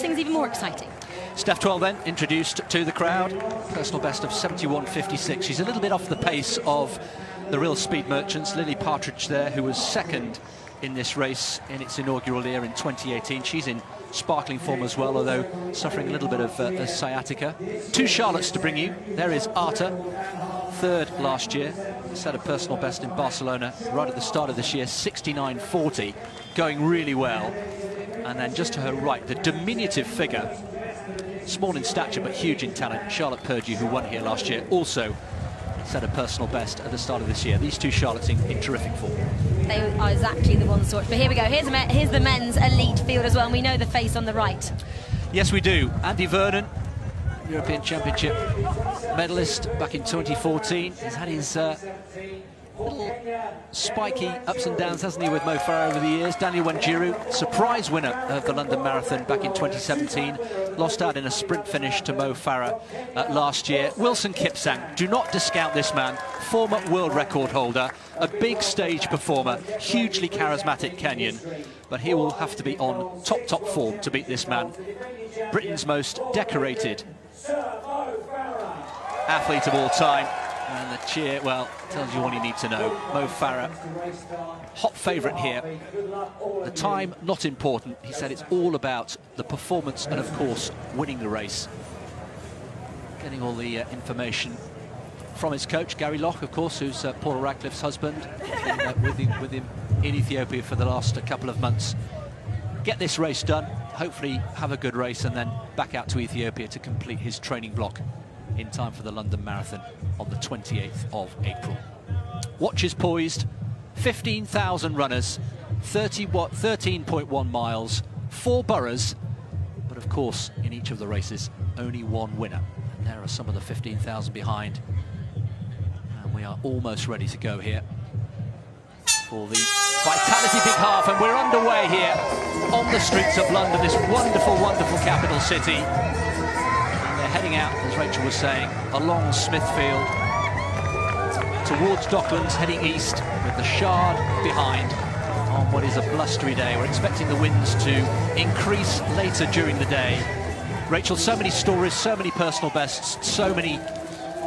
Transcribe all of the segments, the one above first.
makes things even more exciting. Steph 12 then introduced to the crowd. Personal best of 71.56. She's a little bit off the pace of the real speed merchants. Lily Partridge there, who was second in this race in its inaugural year in 2018. She's in sparkling form as well, although suffering a little bit of sciatica. Two Charlottes to bring you. There is Arta, third last year. Set a personal best in Barcelona right at the start of this year, 69.40, going really well. And then just to her right, the diminutive figure, small in stature but huge in talent, Charlotte Purdue, who won here last year, also set a personal best at the start of this year. These two Charlottes in terrific form. They are exactly the ones to watch. But here we go. Here's the men's elite field as well, and we know the face on the right. Yes, we do. Andy Vernon, European Championship medalist back in 2014. He's had his little spiky ups and downs, hasn't he, with Mo Farah over the years. Daniel Wenjiro, surprise winner of the London Marathon back in 2017. Lost out in a sprint finish to Mo Farah last year. Wilson Kipsang, do not discount this man. Former world record holder, a big stage performer, hugely charismatic Kenyan. But he will have to be on top form to beat this man. Britain's most decorated athlete of all time. And the cheer, well, tells you all you need to know. Mo Farah, hot favourite here. The time, not important. He said it's all about the performance and, of course, winning the race. Getting all the information from his coach, Gary Locke, of course, who's Paula Radcliffe's husband. Been with him in Ethiopia for the last couple of months. Get this race done, hopefully have a good race, and then back out to Ethiopia to complete his training block in time for the London Marathon on the 28th of April. Watch is poised, 15,000 runners, 13.1 miles, 4 boroughs, but of course in each of the races only one winner. And there are some of the 15,000 behind. And we are almost ready to go here for the Vitality Big Half, and we're underway here on the streets of London, this wonderful, wonderful capital city. Heading out, as Rachel was saying, along Smithfield towards Docklands, heading east with the Shard behind on what is a blustery day. We're expecting the winds to increase later during the day. Rachel, so many stories, so many personal bests, so many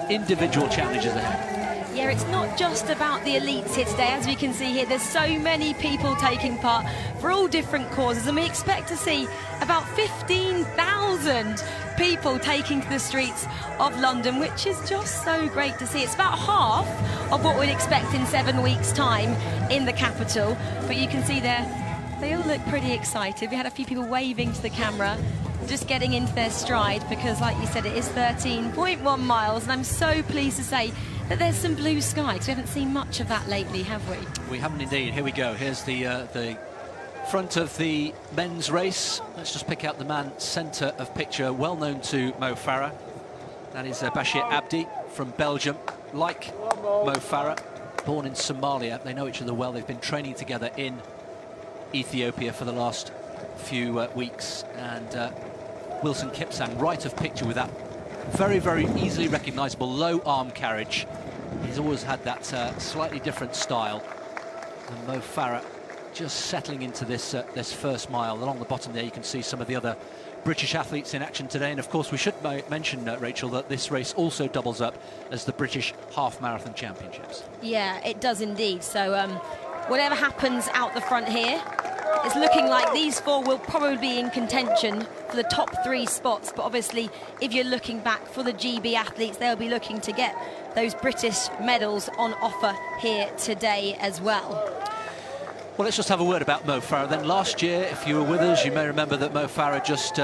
individual challenges ahead. Yeah, it's not just about the elites here today. As we can see here, there's so many people taking part for all different causes, and we expect to see about 15,000 people taking to the streets of London, which is just so great to see. It's about half of what we'd expect in 7 weeks' time in the capital, but you can see there, they all look pretty excited. We had a few people waving to the camera, just getting into their stride, because like you said, it is 13.1 miles, and I'm so pleased to say that there's some blue sky, because we haven't seen much of that lately, have we? We haven't indeed. Here we go. Here's the front of the men's race. Let's just pick out the man centre of picture, well known to Mo Farah. That is Bashir Abdi from Belgium. Like Mo Farah, born in Somalia. They know each other well. They've been training together in Ethiopia for the last few weeks. And Wilson Kipsang, right of picture with that very, very easily recognisable low arm carriage. He's always had that slightly different style. And Mo Farah just settling into this first mile. Along the bottom there you can see some of the other British athletes in action today, and of course we should mention, Rachel, that this race also doubles up as the British Half Marathon Championships. Yeah, it does indeed. So whatever happens out the front here, it's looking like these four will probably be in contention for the top 3 spots, but obviously if you're looking back for the GB athletes, they'll be looking to get those British medals on offer here today as well. Well, let's just have a word about Mo Farah then. Last year, if you were with us, you may remember that Mo Farah just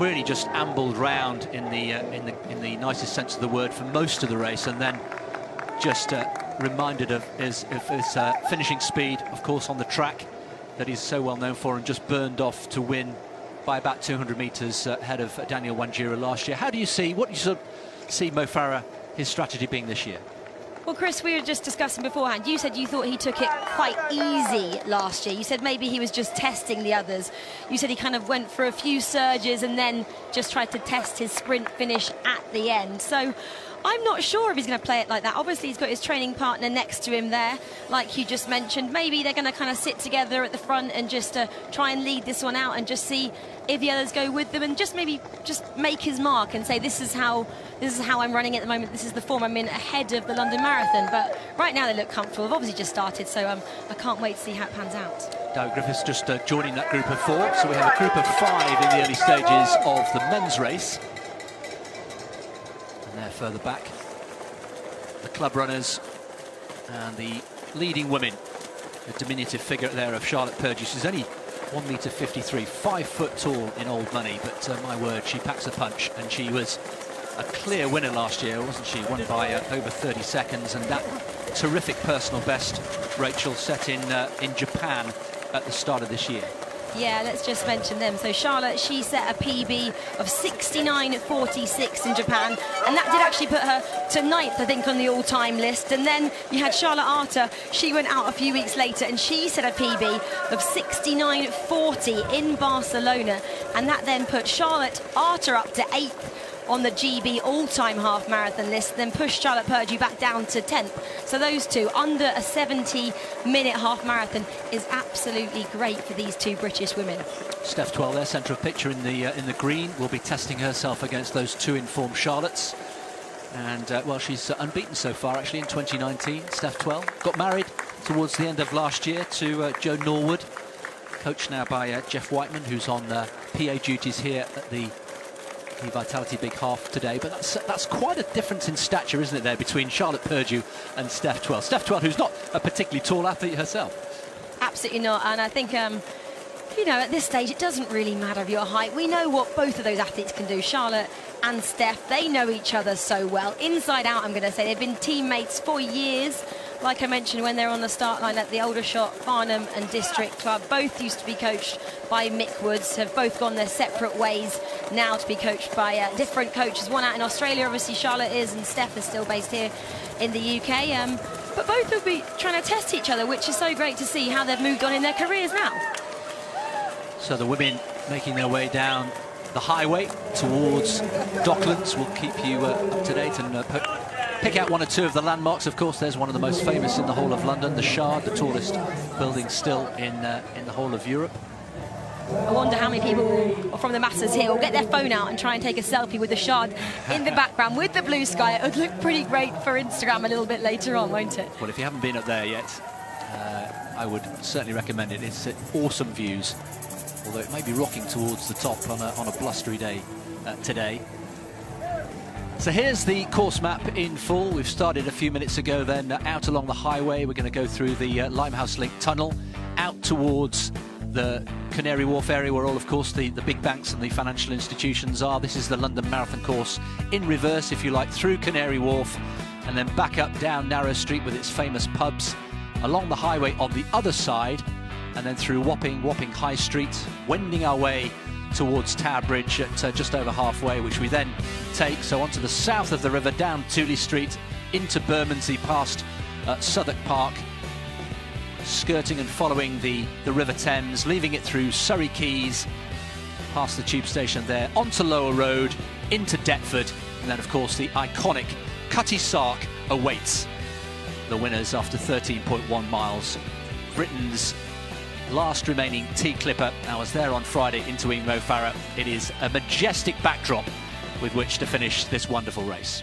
really just ambled round in the nicest sense of the word for most of the race, and then just reminded of his finishing speed, of course, on the track that he's so well known for, and just burned off to win by about 200 metres ahead of Daniel Wenjiro last year. What do you sort of see Mo Farah, his strategy being this year? Well, Chris, we were just discussing beforehand. You said you thought he took it quite easy last year. You said maybe he was just testing the others. You said he kind of went for a few surges and then just tried to test his sprint finish at the end. So I'm not sure if he's going to play it like that. Obviously, he's got his training partner next to him there, like you just mentioned. Maybe they're going to kind of sit together at the front and just try and lead this one out and just see if the others go with them and just maybe just make his mark and say, this is how I'm running at the moment. This is the form I'm in ahead of the London Marathon. But right now they look comfortable. They've obviously just started, so I can't wait to see how it pans out. Dow Griffiths just joining that group of 4. So we have a group of 5 in the early stages of the men's race. And they're further back. The club runners and the leading women. A diminutive figure there of Charlotte Purdy. She's only 1.53 meters, 5 foot tall in old money, but my word, she packs a punch, and she was a clear winner last year, wasn't she? Won by over 30 seconds, and that terrific personal best, Rachel, set in Japan at the start of this year. Yeah, let's just mention them. So Charlotte, she set a PB of 69.46 in Japan, and that did actually put her to 9th, I think, on the all-time list. And then you had Charlotte Arter. She went out a few weeks later, and she set a PB of 69.40 in Barcelona, and that then put Charlotte Arter up to 8th on the GB all-time half marathon list, then pushed Charlotte Purdy back down to 10th. So those two, under a 70-minute half marathon, is absolutely great for these two British women. Steph Twell there, centre of picture in the green, will be testing herself against those two informed Charlottes. And, well, she's unbeaten so far, actually, in 2019. Steph Twell got married towards the end of last year to Joe Norwood, coached now by Jeff Whiteman, who's on PA duties here at the Vitality Big Half today. But that's quite a difference in stature, isn't it, there, between Charlotte Purdy and Steph Twell. Steph Twell, who's not a particularly tall athlete herself. Absolutely not. And I think, you know, at this stage, it doesn't really matter your height. We know what both of those athletes can do. Charlotte and Steph, they know each other so well. Inside out, I'm going to say. They've been teammates for years. Like I mentioned, when they're on the start line at the Aldershot, Farnham and District Club, both used to be coached by Mick Woods, have both gone their separate ways now to be coached by different coaches. One out in Australia, obviously Charlotte is, and Steph is still based here in the UK. But both will be trying to test each other, which is so great to see how they've moved on in their careers now. So the women making their way down the highway towards Docklands. We'll keep you up to date and pick out one or two of the landmarks. Of course, there's one of the most famous in the whole of London, the Shard, the tallest building still in the whole of Europe. I wonder how many people from the masses here will get their phone out and try and take a selfie with the Shard in the background with the blue sky. It would look pretty great for Instagram a little bit later on, won't it? Well, if you haven't been up there yet, I would certainly recommend it. It's awesome views, although it may be rocking towards the top on a blustery day today. So here's the course map in full. We've started a few minutes ago then out along the highway. We're going to go through the Limehouse Link Tunnel out towards the Canary Wharf area, where all, of course, the big banks and the financial institutions are. This is the London Marathon course in reverse, if you like, through Canary Wharf and then back up down Narrow Street with its famous pubs, along the highway on the other side, and then through Wapping High Street, wending our way towards Tower Bridge at just over halfway, which we then take onto the south of the river, down Tooley Street, into Bermondsey, past Southwark Park, skirting and following the River Thames, leaving it through Surrey Quays, past the tube station there, onto Lower Road, into Deptford, and then, of course, the iconic Cutty Sark awaits the winners after 13.1 miles. Britain's last remaining T-Clipper. I was there on Friday interviewing Mo Farah. It is a majestic backdrop with which to finish this wonderful race.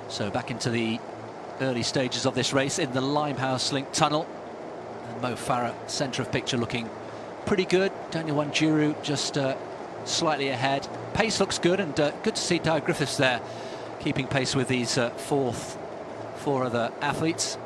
So back into the early stages of this race in the Limehouse Link Tunnel. And Mo Farah, centre of picture, looking pretty good. Daniel ونجيرو just slightly ahead. Pace looks good, and good to see Dow Griffiths there, keeping pace with these four other athletes.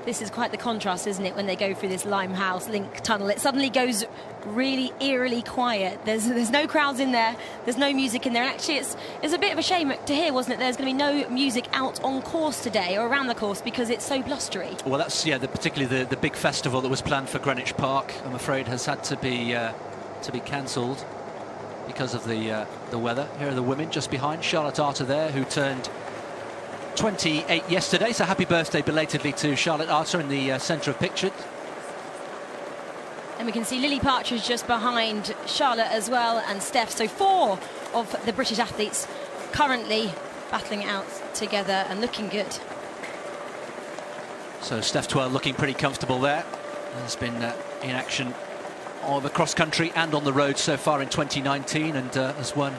This is quite the contrast, isn't it, when they go through this Limehouse Link Tunnel. It suddenly goes really eerily quiet. There's no crowds in there. There's no music in there. And actually, it's a bit of a shame to hear, wasn't it? There's going to be no music out on course today or around the course because it's so blustery. Well, that's, yeah, particularly the big festival that was planned for Greenwich Park, I'm afraid, has had to be cancelled because of the weather. Here are the women just behind. Charlotte Arter there, who turned 28 yesterday, so happy birthday belatedly to Charlotte Arter in the centre of picture. And we can see Lily Partridge just behind Charlotte as well, and Steph. So 4 of the British athletes currently battling it out together and looking good. So Steph Twell looking pretty comfortable there. Has been in action on the cross country and on the road so far in 2019, and has won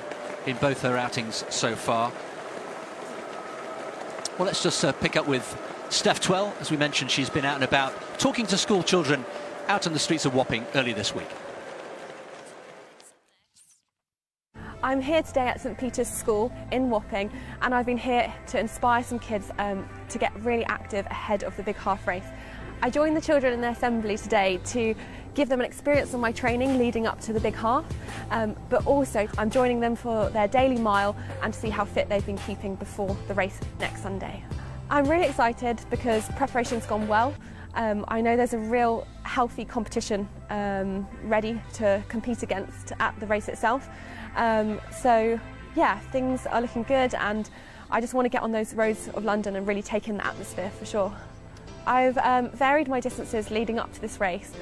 in both her outings so far. Well, let's just pick up with Steph Twell. As we mentioned, she's been out and about talking to school children out on the streets of Wapping early this week. I'm here today at St Peter's School in Wapping, and I've been here to inspire some kids to get really active ahead of the big half race. I joined the children in their assembly today to give them an experience of my training leading up to the big half, but also I'm joining them for their daily mile and to see how fit they've been keeping before the race next Sunday. I'm really excited because preparation's gone well. I know there's a real healthy competition ready to compete against at the race itself. So yeah, things are looking good, and I just want to get on those roads of London and really take in the atmosphere for sure. I've varied my distances leading up to this race,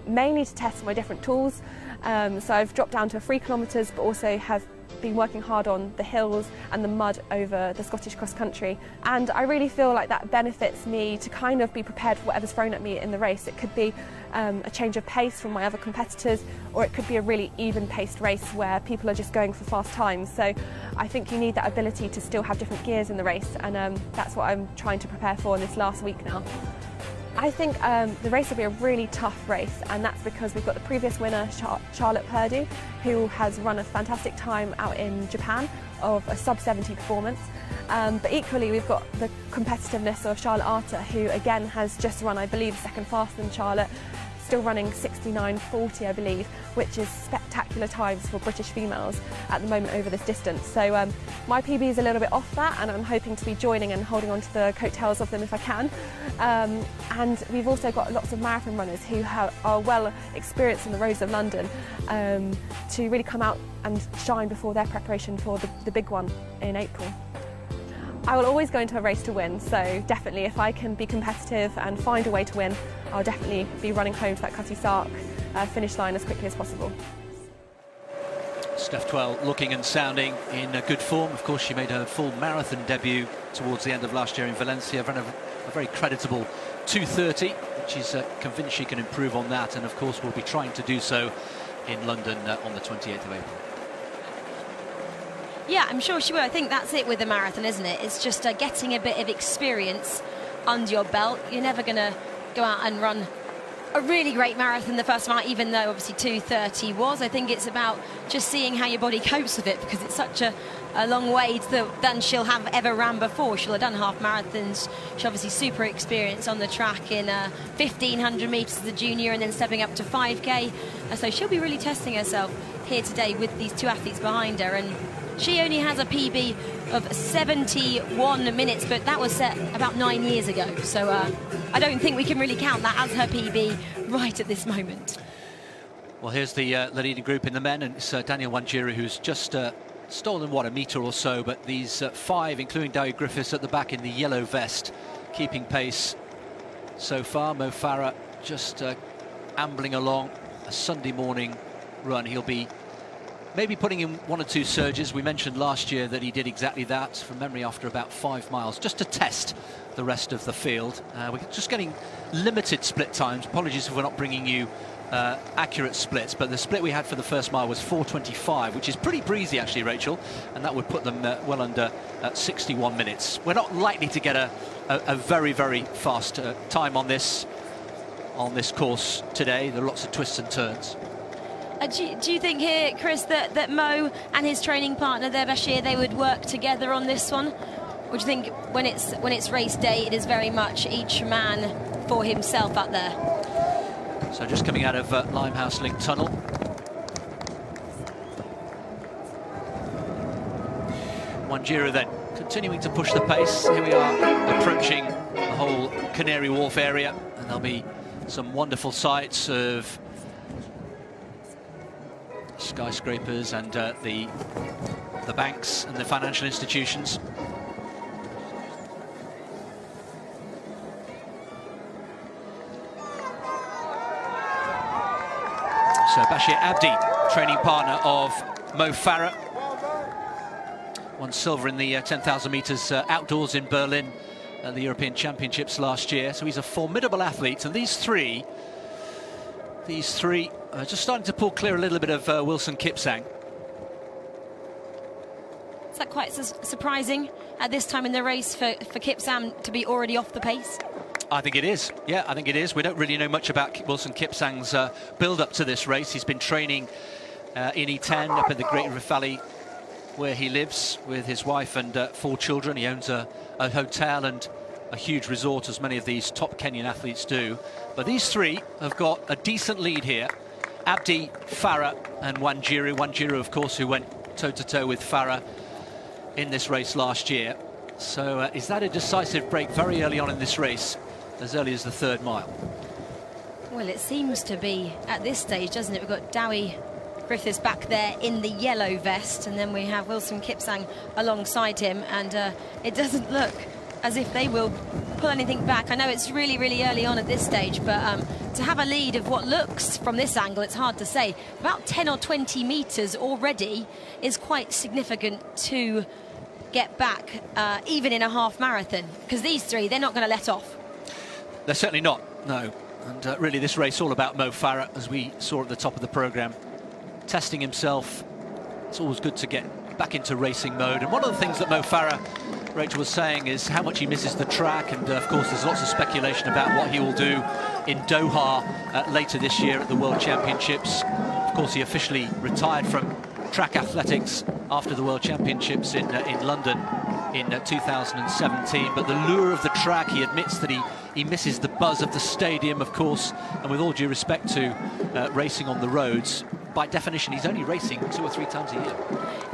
mainly to test my different tools. So I've dropped down to 3 kilometres, but also have been working hard on the hills and the mud over the Scottish cross country, and I really feel like that benefits me to kind of be prepared for whatever's thrown at me in the race. It could be a change of pace from my other competitors, or it could be a really even paced race where people are just going for fast times. So I think you need that ability to still have different gears in the race, and that's what I'm trying to prepare for in this last week now. I think the race will be a really tough race, and that's because we've got the previous winner, Charlotte Purdue, who has run a fantastic time out in Japan of a sub-70 performance. But equally, we've got the competitiveness of Charlotte Arter, who again has just run, I believe, second faster than Charlotte, still running 69.40, I believe, which is spectacular times for British females at the moment over this distance. So my PB is a little bit off that, and I'm hoping to be joining and holding on to the coattails of them if I can. And we've also got lots of marathon runners who are well experienced in the roads of London to really come out and shine before their preparation for the big one in April. I will always go into a race to win, so definitely if I can be competitive and find a way to win, I'll definitely be running home to that Cutty Sark finish line as quickly as possible. Steph Twell looking and sounding in good form. Of course, she made her full marathon debut towards the end of last year in Valencia, ran a very creditable 2:30, which is convinced she can improve on that, and of course will be trying to do so in London on the 28th of April. Yeah, I'm sure she will. I think that's it with the marathon, isn't it? It's just getting a bit of experience under your belt. You're never going to go out and run a really great marathon the first time, even though obviously 2:30 was. I think it's about just seeing how your body copes with it, because it's such a long way than she'll have ever ran before. She'll have done half marathons. She's obviously super experienced on the track in 1,500 metres as a junior, and then stepping up to 5K. So she'll be really testing herself here today with these 2 athletes behind her. And she only has a PB of 71 minutes, but that was set about 9 years ago. So I don't think we can really count that as her PB right at this moment. Well, here's the leading group in the men, and it's Daniel Wenjiro, who's just stolen, what, a metre or so, but these 5, including Dowie Griffiths at the back in the yellow vest, keeping pace so far. Mo Farah just ambling along a Sunday morning run. He'll be maybe putting in 1 or 2 surges. We mentioned last year that he did exactly that from memory after about 5 miles, just to test the rest of the field. We're just getting limited split times. Apologies if we're not bringing you accurate splits, but the split we had for the first mile was 4:25, which is pretty breezy actually, Rachel, and that would put them well under 61 minutes. We're not likely to get a very, very fast time on this course today. There are lots of twists and turns. Do you think here, Chris, that Mo and his training partner there, Bashir, they would work together on this one? Or do you think when it's race day, it is very much each man for himself out there? So just coming out of Limehouse Link Tunnel. Mipsang then continuing to push the pace. Here we are approaching the whole Canary Wharf area, and there'll be some wonderful sights of skyscrapers and the banks and the financial institutions. So Bashir Abdi, training partner of Mo Farah. Won silver in the 10,000 metres outdoors in Berlin at the European Championships last year. So he's a formidable athlete. And these three are just starting to pull clear a little bit of Wilson Kipsang. Is that quite surprising at this time in the race for Kipsang to be already off the pace? I think it is. Yeah, I think it is. We don't really know much about Wilson Kipsang's build-up to this race. He's been training in E10 up in the Great Rift Valley, where he lives with his wife and 4 children. He owns a hotel and a huge resort, as many of these top Kenyan athletes do. But these three have got a decent lead here. Abdi, Farah and ونجيرو. ونجيرو, of course, who went toe-to-toe with Farah in this race last year. So is that a decisive break very early on in this race, as early as the 3rd mile? Well, it seems to be at this stage, doesn't it? We've got Dowie Griffiths back there in the yellow vest, and then we have Wilson Kipsang alongside him, and it doesn't look as if they will pull anything back. I know it's really, really early on at this stage, but to have a lead of what looks from this angle, it's hard to say, about 10 or 20 metres already is quite significant to get back, even in a half marathon, because these three, they're not going to let off. They're certainly not, no. And really this race all about Mo Farah, as we saw at the top of the programme. Testing himself. It's always good to get back into racing mode. And one of the things that Mo Farah, Rachel was saying, is how much he misses the track. And of course there's lots of speculation about what he will do in Doha later this year at the World Championships. Of course he officially retired from track athletics after the World Championships in London in 2017, but the lure of the track, he admits that he misses the buzz of the stadium, of course, and with all due respect to racing on the roads, by definition he's only racing 2 or 3 times a year.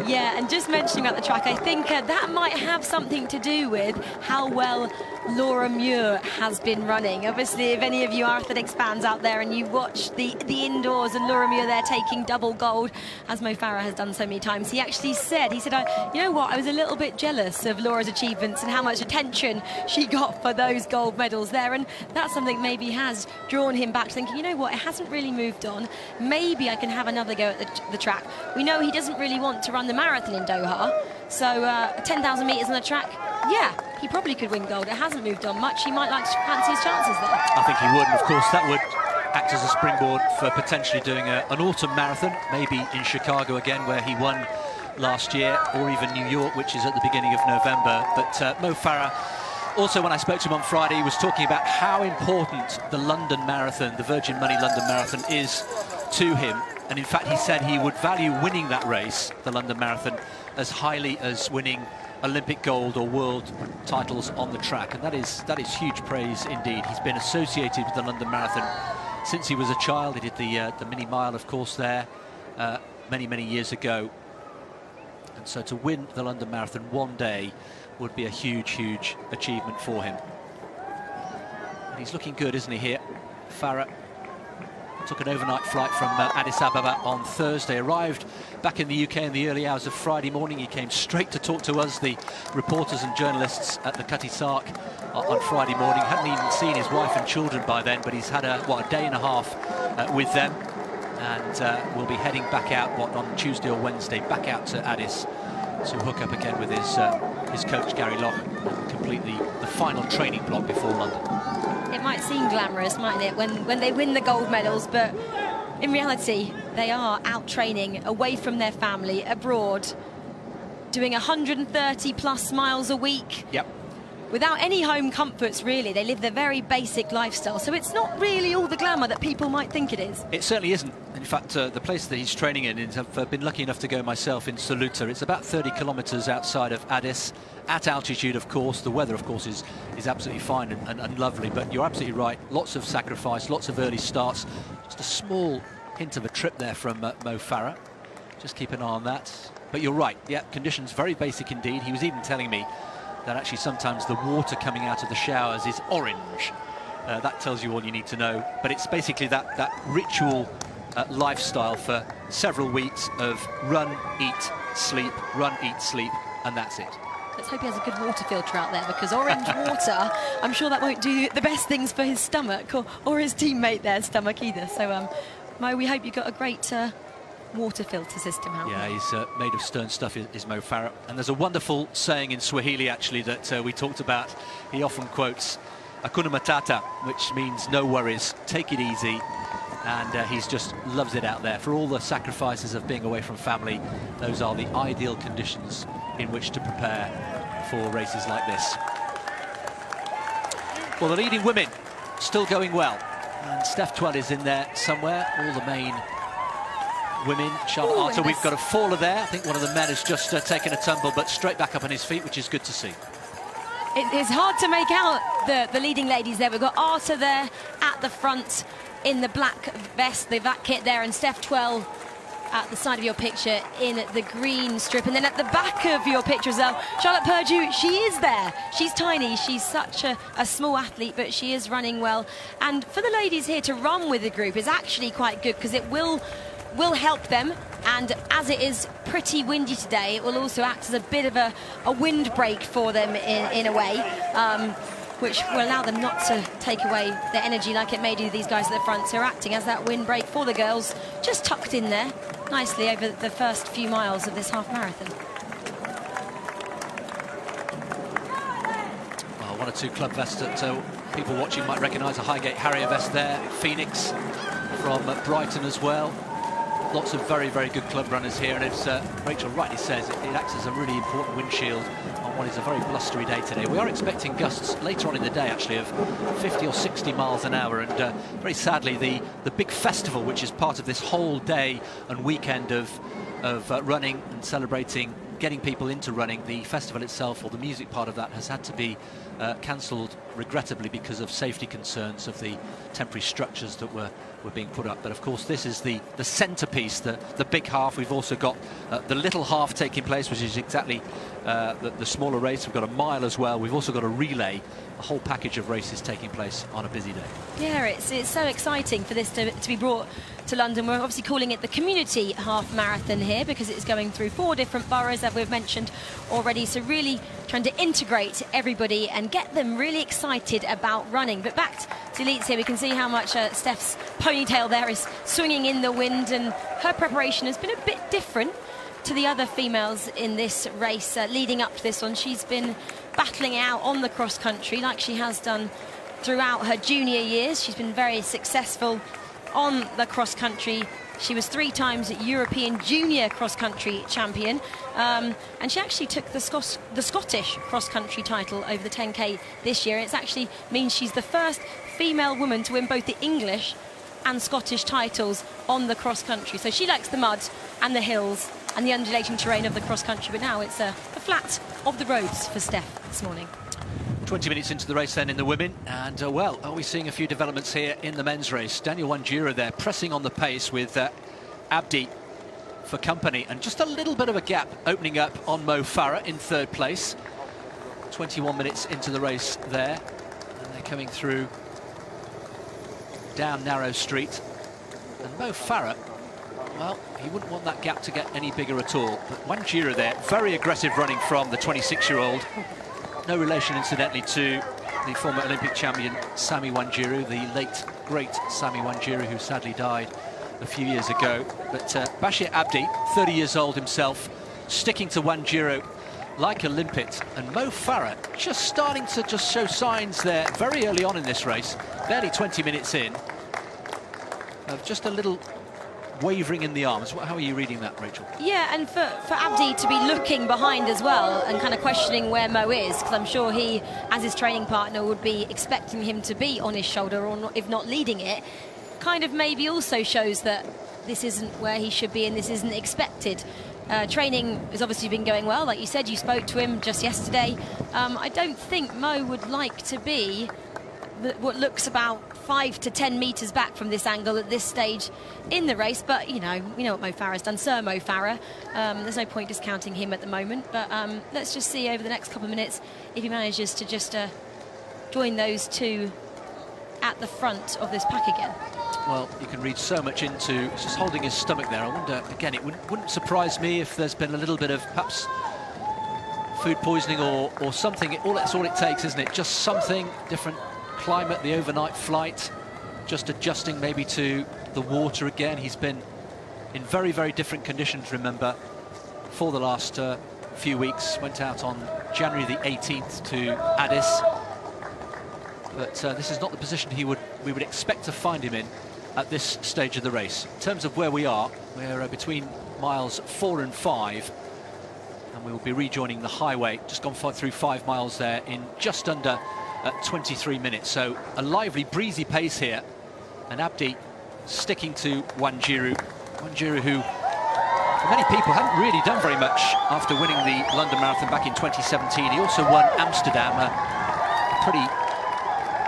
Yeah, and just mentioning about the track, I think that might have something to do with how well Laura Muir has been running. Obviously, if any of you are athletics fans out there and you watch the indoors and Laura Muir there taking double gold, as Mo Farah has done so many times, he actually said, you know what, I was a little bit jealous of Laura's achievements and how much attention she got for those gold medals there, and that's something maybe has drawn him back to thinking, you know what, it hasn't really moved on, maybe I can have another go at the track. We know he doesn't really want to run the marathon in Doha, so 10,000 metres on the track, yeah, he probably could win gold. It hasn't moved on much. He might like to fancy his chances there. I think he would, and of course that would act as a springboard for potentially doing an autumn marathon, maybe in Chicago again, where he won last year, or even New York, which is at the beginning of November. But Mo Farah, also when I spoke to him on Friday, he was talking about how important the London Marathon, the Virgin Money London Marathon, is to him. And in fact, he said he would value winning that race, the London Marathon, as highly as winning Olympic gold or world titles on the track. And that is huge praise indeed. He's been associated with the London Marathon since he was a child. He did the mini mile, of course, there many years ago. And so to win the London Marathon one day would be a huge achievement for him. And he's looking good, isn't he, here? Farah took an overnight flight from Addis Ababa on Thursday, arrived back in the UK in the early hours of Friday morning. He came straight to talk to us, the reporters and journalists at the Cutty Sark on Friday morning. Hadn't even seen his wife and children by then, but he's had a day and a half with them, and will be heading back out on Tuesday or Wednesday, back out to Addis to hook up again with his coach Gary Loch and complete the final training block before London. It might seem glamorous, mightn't it, when they win the gold medals, but in reality they are out training away from their family abroad, doing 130 plus miles a week. Yep. Without any home comforts, really. They live their very basic lifestyle, so it's not really all the glamour that people might think it is. It certainly isn't. In fact, the place that he's training in, I've been lucky enough to go myself, in Soluta. It's about 30 kilometres outside of Addis, at altitude, of course. The weather, of course, is absolutely fine and lovely, but you're absolutely right. Lots of sacrifice, lots of early starts. Just a small hint of a trip there from Mo Farah. Just keep an eye on that. But you're right, yeah, conditions very basic indeed. He was even telling me that actually sometimes the water coming out of the showers is orange. That tells you all you need to know. But it's basically that ritual lifestyle for several weeks of run, eat, sleep, and that's it. Let's hope he has a good water filter out there, because orange water, I'm sure that won't do the best things for his stomach or his teammate there's stomach either. So Mo, we hope you got a great water filter system out. Yeah, he's made of stern stuff, is Mo Farah. And there's a wonderful saying in Swahili, actually, that we talked about. He often quotes, "Hakuna Matata," which means no worries, take it easy. And he's just loves it out there. For all the sacrifices of being away from family, those are the ideal conditions in which to prepare for races like this. Well, the leading women still going well. And Steph Twell is in there somewhere. All the main women. Charlotte Arter, we've got a faller there. I think one of the men has just taken a tumble, but straight back up on his feet, which is good to see. It's hard to make out the leading ladies there. We've got Arter there at the front in the black vest, the black kit there, and Steph Twell at the side of your picture in the green strip. And then at the back of your picture as well, Charlotte Purdue, she is there. She's tiny, she's such a small athlete, but she is running well. And for the ladies here to run with the group is actually quite good, because it will help them. And as it is pretty windy today, it will also act as a bit of a wind break for them in a way, which will allow them not to take away their energy like it may do these guys at the front. So acting as that wind break for the girls, just tucked in there nicely over the first few miles of this half marathon. Well, one or two club vests that people watching might recognise. A Highgate Harrier vest there, Phoenix from Brighton as well. Lots of very, very good club runners here, and as Rachel rightly says, it acts as a really important windshield on what is a very blustery day today. We are expecting gusts later on in the day, actually, of 50 or 60 miles an hour, and very sadly, the big festival, which is part of this whole day and weekend of running and celebrating, getting people into running, the festival itself, or the music part of that, has had to be cancelled, regrettably, because of safety concerns of the temporary structures that were being put up. But of course, this is the centrepiece, the big half. We've also got the little half taking place, which is exactly the smaller race. We've got a mile as well. We've also got a relay, a whole package of races taking place on a busy day. Yeah, it's so exciting for this to be brought to London. We're obviously calling it the Community Half Marathon here, because it's going through 4 different boroughs that we've mentioned already. So really trying to integrate everybody and get them really excited about running. But back to the elites here, we can see how much Steph's ponytail there is swinging in the wind, and her preparation has been a bit different to the other females in this race leading up to this one. She's been battling out on the cross country like she has done throughout her junior years. She's been very successful on the cross country. She was 3 times European junior cross country champion, and she actually took the Scottish cross country title over the 10k this year. It actually means she's the first female woman to win both the English and Scottish titles on the cross country. So she likes the mud and the hills and the undulating terrain of the cross country, but now it's the flat of the roads for Steph this morning. 20 minutes into the race then in the women, and well, are we seeing a few developments here in the men's race? Daniel Wenjiro there pressing on the pace with Abdi for company, and just a little bit of a gap opening up on Mo Farah in 3rd place. 21 minutes into the race there, and they're coming through down narrow street, and Mo Farah, well, he wouldn't want that gap to get any bigger at all. But Wenjiro there, very aggressive running from the 26-year-old. No relation, incidentally, to the former Olympic champion Sami Wenjiro, the late, great Sami Wenjiro, who sadly died a few years ago. But Bashir Abdi, 30 years old himself, sticking to Wenjiro like a limpet. And Mo Farah just starting to just show signs there very early on in this race, barely 20 minutes in, of just a little wavering in the arms. How are you reading that, Rachel? Yeah, and for Abdi to be looking behind as well and kind of questioning where Mo is, because I'm sure he, as his training partner, would be expecting him to be on his shoulder, or not, if not leading it, kind of maybe also shows that this isn't where he should be and this isn't expected. Training has obviously been going well. Like you said, you spoke to him just yesterday. I don't think Mo would like to be what looks about 5 to 10 metres back from this angle at this stage in the race, but you know what Mo Farah's done. Sir Mo Farah, there's no point discounting him at the moment, but let's just see over the next couple of minutes if he manages to just join those two at the front of this pack again. Well, you can read so much into just holding his stomach there. I wonder, again, it wouldn't surprise me if there's been a little bit of perhaps food poisoning or something. That's all it takes, isn't it? Just something different. Climate, the overnight flight, just adjusting maybe to the water again. He's been in very, very different conditions, remember, for the last few weeks. Went out on January the 18th to Addis. But this is not the position we would expect to find him in at this stage of the race. In terms of where we are, we're between miles 4 and 5. And we will be rejoining the highway. Just gone through 5 miles there in just under 23 minutes. So a lively, breezy pace here. And Abdi sticking to ونجيرو. ونجيرو, who for many people hadn't really done very much after winning the London Marathon back in 2017. He also won Amsterdam, a pretty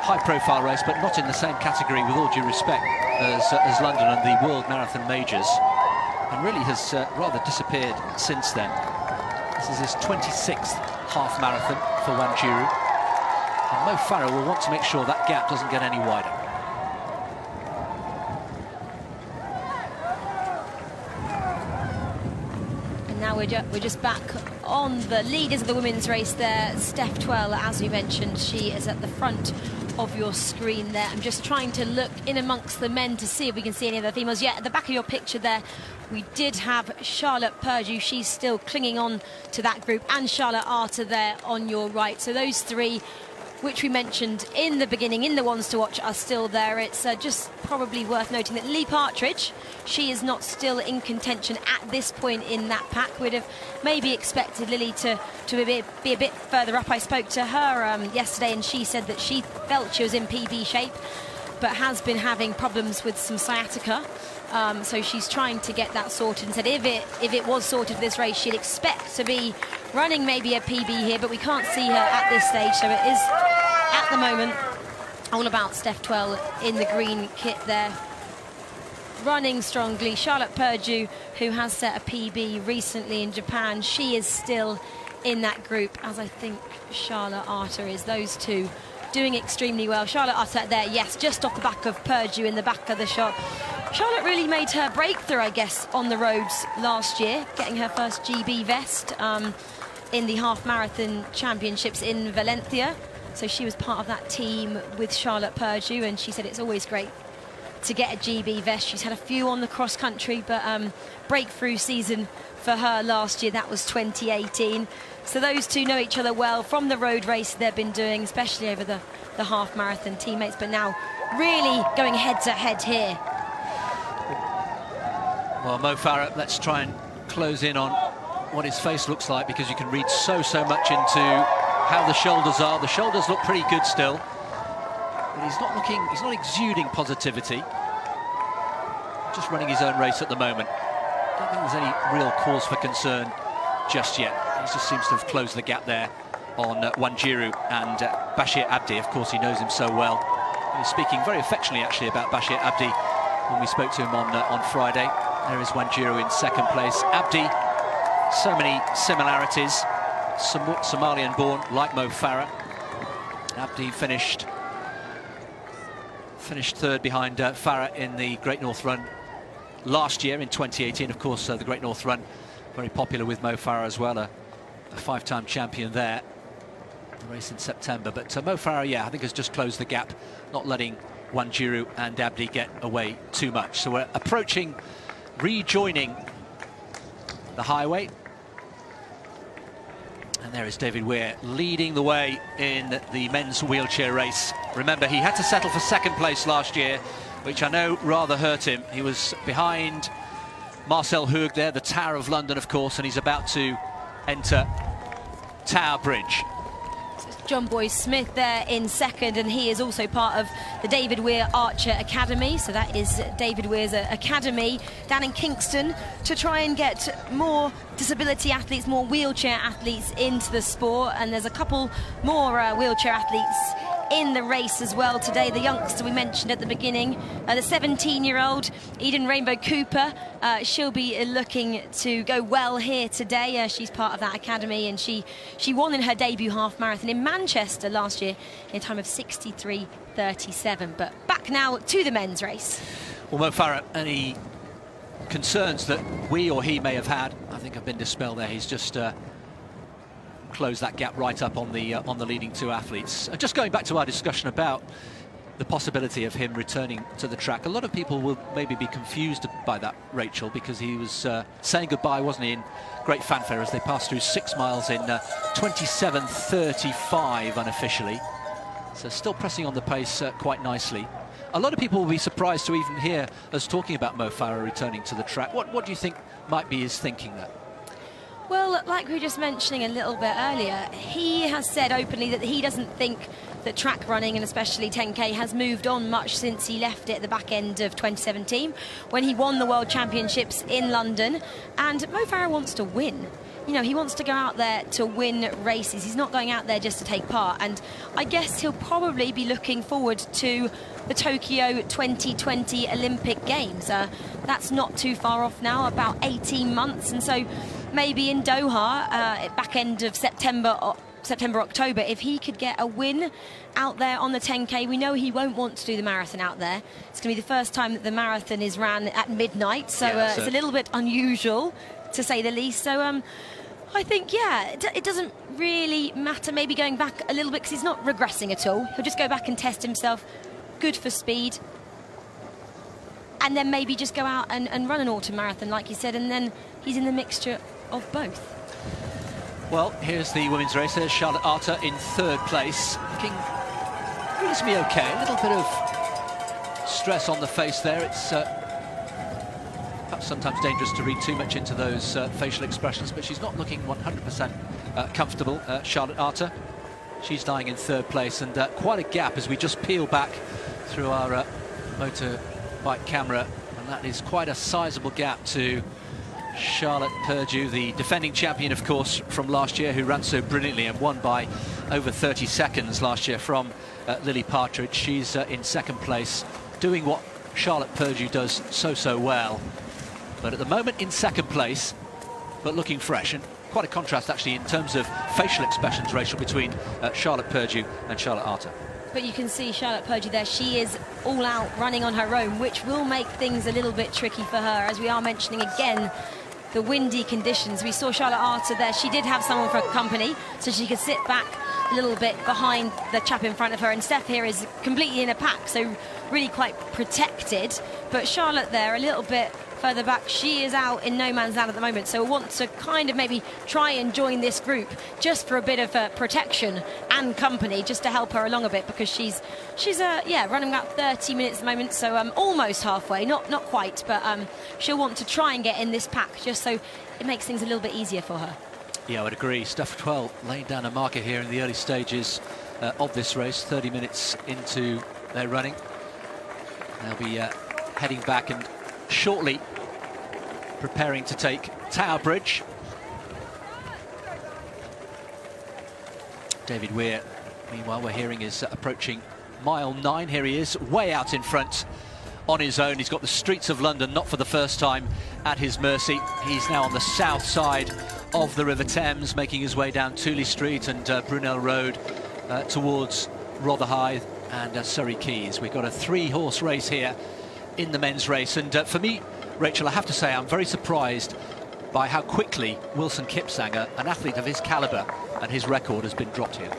high-profile race, but not in the same category, with all due respect, as London and the World Marathon Majors. And really has rather disappeared since then. This is his 26th half marathon for ونجيرو. And Mo Farah will want to make sure that gap doesn't get any wider. And now we're just back on the leaders of the women's race there. Steph Twell, as we mentioned, she is at the front of your screen there. I'm just trying to look in amongst the men to see if we can see any of the females. Yeah, at the back of your picture there, we did have Charlotte Purdue. She's still clinging on to that group, and Charlotte Arter there on your right. So those three, which we mentioned in the beginning, in the ones to watch, are still there. It's just probably worth noting that Lee Partridge, she is not still in contention at this point in that pack. We'd have maybe expected Lily to be a bit further up. I spoke to her yesterday, and she said that she felt she was in PB shape, but has been having problems with some sciatica. So she's trying to get that sorted, and said if it was sorted for this race, she'd expect to be running maybe a PB here, but we can't see her at this stage. So it is, at the moment, all about Steph Twell in the green kit there, running strongly. Charlotte Purdue, who has set a PB recently in Japan, she is still in that group, as I think Charlotte Arter is. Those two doing extremely well. Charlotte Arter there, yes, just off the back of Purdue in the back of the shot. Charlotte really made her breakthrough, I guess, on the roads last year, getting her first GB vest in the half marathon championships in Valencia. So she was part of that team with Charlotte Purdue, and she said it's always great to get a GB vest. She's had a few on the cross country, but breakthrough season for her last year, that was 2018. So those two know each other well from the road race they've been doing, especially over the half marathon teammates, but now really going head to head here. Well, Mo Farah, let's try and close in on what his face looks like, because you can read so much into how the shoulders are. The shoulders look pretty good still, but he's not exuding positivity. Just running his own race at the moment. I don't think there's any real cause for concern just yet. He just seems to have closed the gap there on ونجيرو and Bashir Abdi. Of course, he knows him so well. He was speaking very affectionately, actually, about Bashir Abdi when we spoke to him on Friday. There is ونجيرو in second place. Abdi, so many similarities. Somalian born, like Mo Farah. Abdi finished third behind Farah in the Great North Run last year in 2018. Of course, the Great North Run, very popular with Mo Farah as well, a 5-time champion there. The race in September. But Mo Farah, yeah, I think has just closed the gap, not letting ونجيرو and Abdi get away too much. So we're rejoining the highway. And there is David Weir leading the way in the men's wheelchair race. Remember, he had to settle for second place last year, which I know rather hurt him. He was behind Marcel Hoog there, the Tower of London, of course, and he's about to enter Tower Bridge. John Boy Smith there in second, and he is also part of the David Weir Archer Academy. So that is David Weir's academy down in Kingston to try and get more disability athletes, more wheelchair athletes into the sport. And there's a couple more wheelchair athletes in the race as well today. The youngster we mentioned at the beginning, the 17-year-old Eden Rainbow Cooper, she'll be looking to go well here today. She's part of that academy, and she won in her debut half marathon in Manchester last year in a time of 63:37. But back now to the men's race. Well, Mo Farah, any concerns that we or he may have had, I think have been dispelled there. He's just close that gap right up on the leading two athletes. Just going back to our discussion about the possibility of him returning to the track. A lot of people will maybe be confused by that, Rachel, because he was saying goodbye, wasn't he, in great fanfare as they passed through 6 miles in 27:35 unofficially. So still pressing on the pace quite nicely. A lot of people will be surprised to even hear us talking about Mo Farah returning to the track. What do you think might be his thinking there? Well, like we were just mentioning a little bit earlier, he has said openly that he doesn't think that track running, and especially 10K, has moved on much since he left it at the back end of 2017 when he won the World Championships in London. And Mo Farah wants to win. You know, he wants to go out there to win races. He's not going out there just to take part. And I guess he'll probably be looking forward to the Tokyo 2020 Olympic Games. That's not too far off now, about 18 months. And so maybe in Doha, back end of September, October, if he could get a win out there on the 10K. We know he won't want to do the marathon out there. It's going to be the first time that the marathon is ran at midnight, so it's a little bit unusual, to say the least. So I think, yeah, it doesn't really matter maybe going back a little bit, because he's not regressing at all. He'll just go back and test himself, good for speed, and then maybe just go out and run an autumn marathon, like you said, and then he's in the mixture of both. Well, here's the women's race. There's Charlotte Arter in 3rd place, looking reasonably okay. A little bit of stress on the face there. It's perhaps sometimes dangerous to read too much into those facial expressions, but she's not looking 100% comfortable, Charlotte Arter. She's lying in 3rd place, and quite a gap as we just peel back through our motorbike camera, and that is quite a sizable gap to Charlotte Purdue, the defending champion, of course, from last year, who ran so brilliantly and won by over 30 seconds last year from Lily Partridge. She's in 2nd place, doing what Charlotte Purdue does so well. But at the moment in 2nd place, but looking fresh, and quite a contrast actually in terms of facial expressions, Rachel, between Charlotte Purdue and Charlotte Arter. But you can see Charlotte Purdue there. She is all out running on her own, which will make things a little bit tricky for her, as we are mentioning again the windy conditions. We saw Charlotte Arter there. She did have someone for company, so she could sit back a little bit behind the chap in front of her, and Steph here is completely in a pack, so really quite protected. But Charlotte there a little bit further back, she is out in no man's land at the moment, so we'll want to kind of maybe try and join this group just for a bit of protection and company, just to help her along a bit, because she's running about 30 minutes at the moment, so almost halfway, not quite, but she'll want to try and get in this pack just so it makes things a little bit easier for her. Yeah, I would agree. Steph 12 laying down a marker here in the early stages of this race, 30 minutes into their running. They'll be heading back and shortly preparing to take Tower Bridge. David Weir, meanwhile, we're hearing is approaching mile 9. Here he is, way out in front on his own. He's got the streets of London, not for the first time, at his mercy. He's now on the south side of the River Thames, making his way down Tooley Street and Brunel Road towards Rotherhithe and Surrey Quays. We've got a 3-horse race here in the men's race, and for me, Rachel, I have to say I'm very surprised by how quickly Wilson Mipsang, an athlete of his calibre and his record, has been dropped here.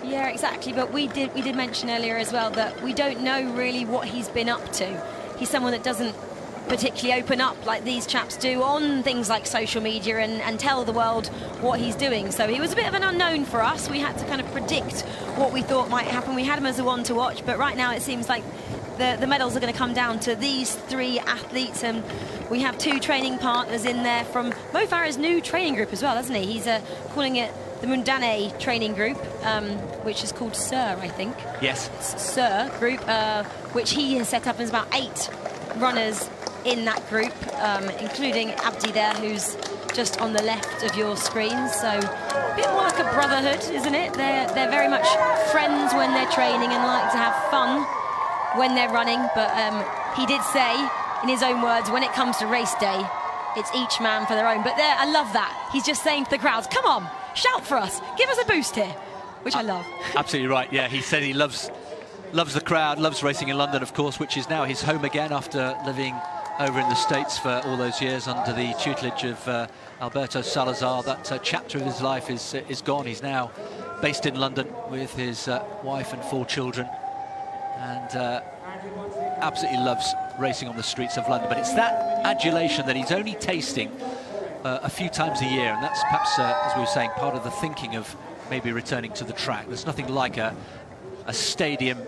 Yeah, exactly, but we did mention earlier as well that we don't know really what he's been up to. He's someone that doesn't particularly open up like these chaps do on things like social media and tell the world what he's doing. So he was a bit of an unknown for us. We had to kind of predict what we thought might happen. We had him as a one to watch, but right now it seems like the medals are going to come down to these 3 athletes, and we have 2 training partners in there from Mo Farah's new training group as well, hasn't he? He's calling it the Mundane training group, which is called SIR, I think. Yes. It's SIR group, which he has set up. There's about 8 runners in that group, including Abdi there, who's just on the left of your screen. So a bit more like a brotherhood, isn't it? They're very much friends when they're training and like to have fun when they're running, but he did say, in his own words, when it comes to race day, it's each man for their own. But there, I love that. He's just saying to the crowds, come on, shout for us, give us a boost here, which I love. Absolutely right, yeah, he said he loves the crowd, loves racing in London, of course, which is now his home again after living over in the States for all those years under the tutelage of Alberto Salazar. That chapter of his life is gone. He's now based in London with his wife and 4 children. and absolutely loves racing on the streets of London. But it's that adulation that he's only tasting a few times a year, and that's perhaps, as we were saying, part of the thinking of maybe returning to the track. There's nothing like a stadium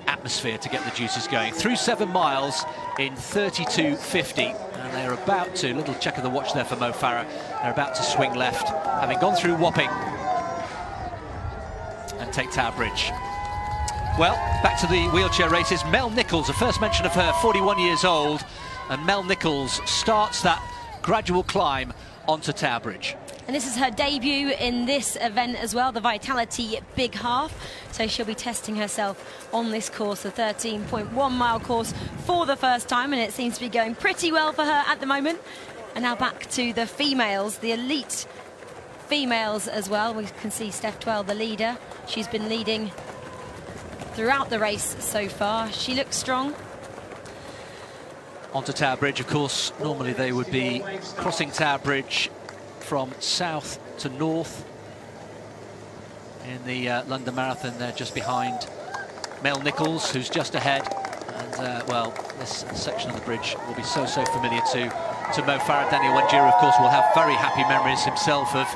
atmosphere to get the juices going. Through 7 miles in 32.50, and they're about to, little check of the watch there for Mo Farah, they're about to swing left, having gone through Wapping and take Tower Bridge. Well, back to the wheelchair races. Mel Nichols, the first mention of her, 41 years old, and Mel Nichols starts that gradual climb onto Tower Bridge. And this is her debut in this event as well, the Vitality Big Half. So she'll be testing herself on this course, the 13.1 mile course, for the first time, and it seems to be going pretty well for her at the moment. And now back to the females, the elite females as well. We can see Steph Twell, the leader. She's been leading throughout the race so far. She looks strong. Onto Tower Bridge, of course, normally they would be crossing Tower Bridge from south to north. In the London Marathon, they're just behind Mel Nichols, who's just ahead. And, well, this section of the bridge will be so familiar to Mo Farah. Daniel Wenjiro, of course, will have very happy memories himself of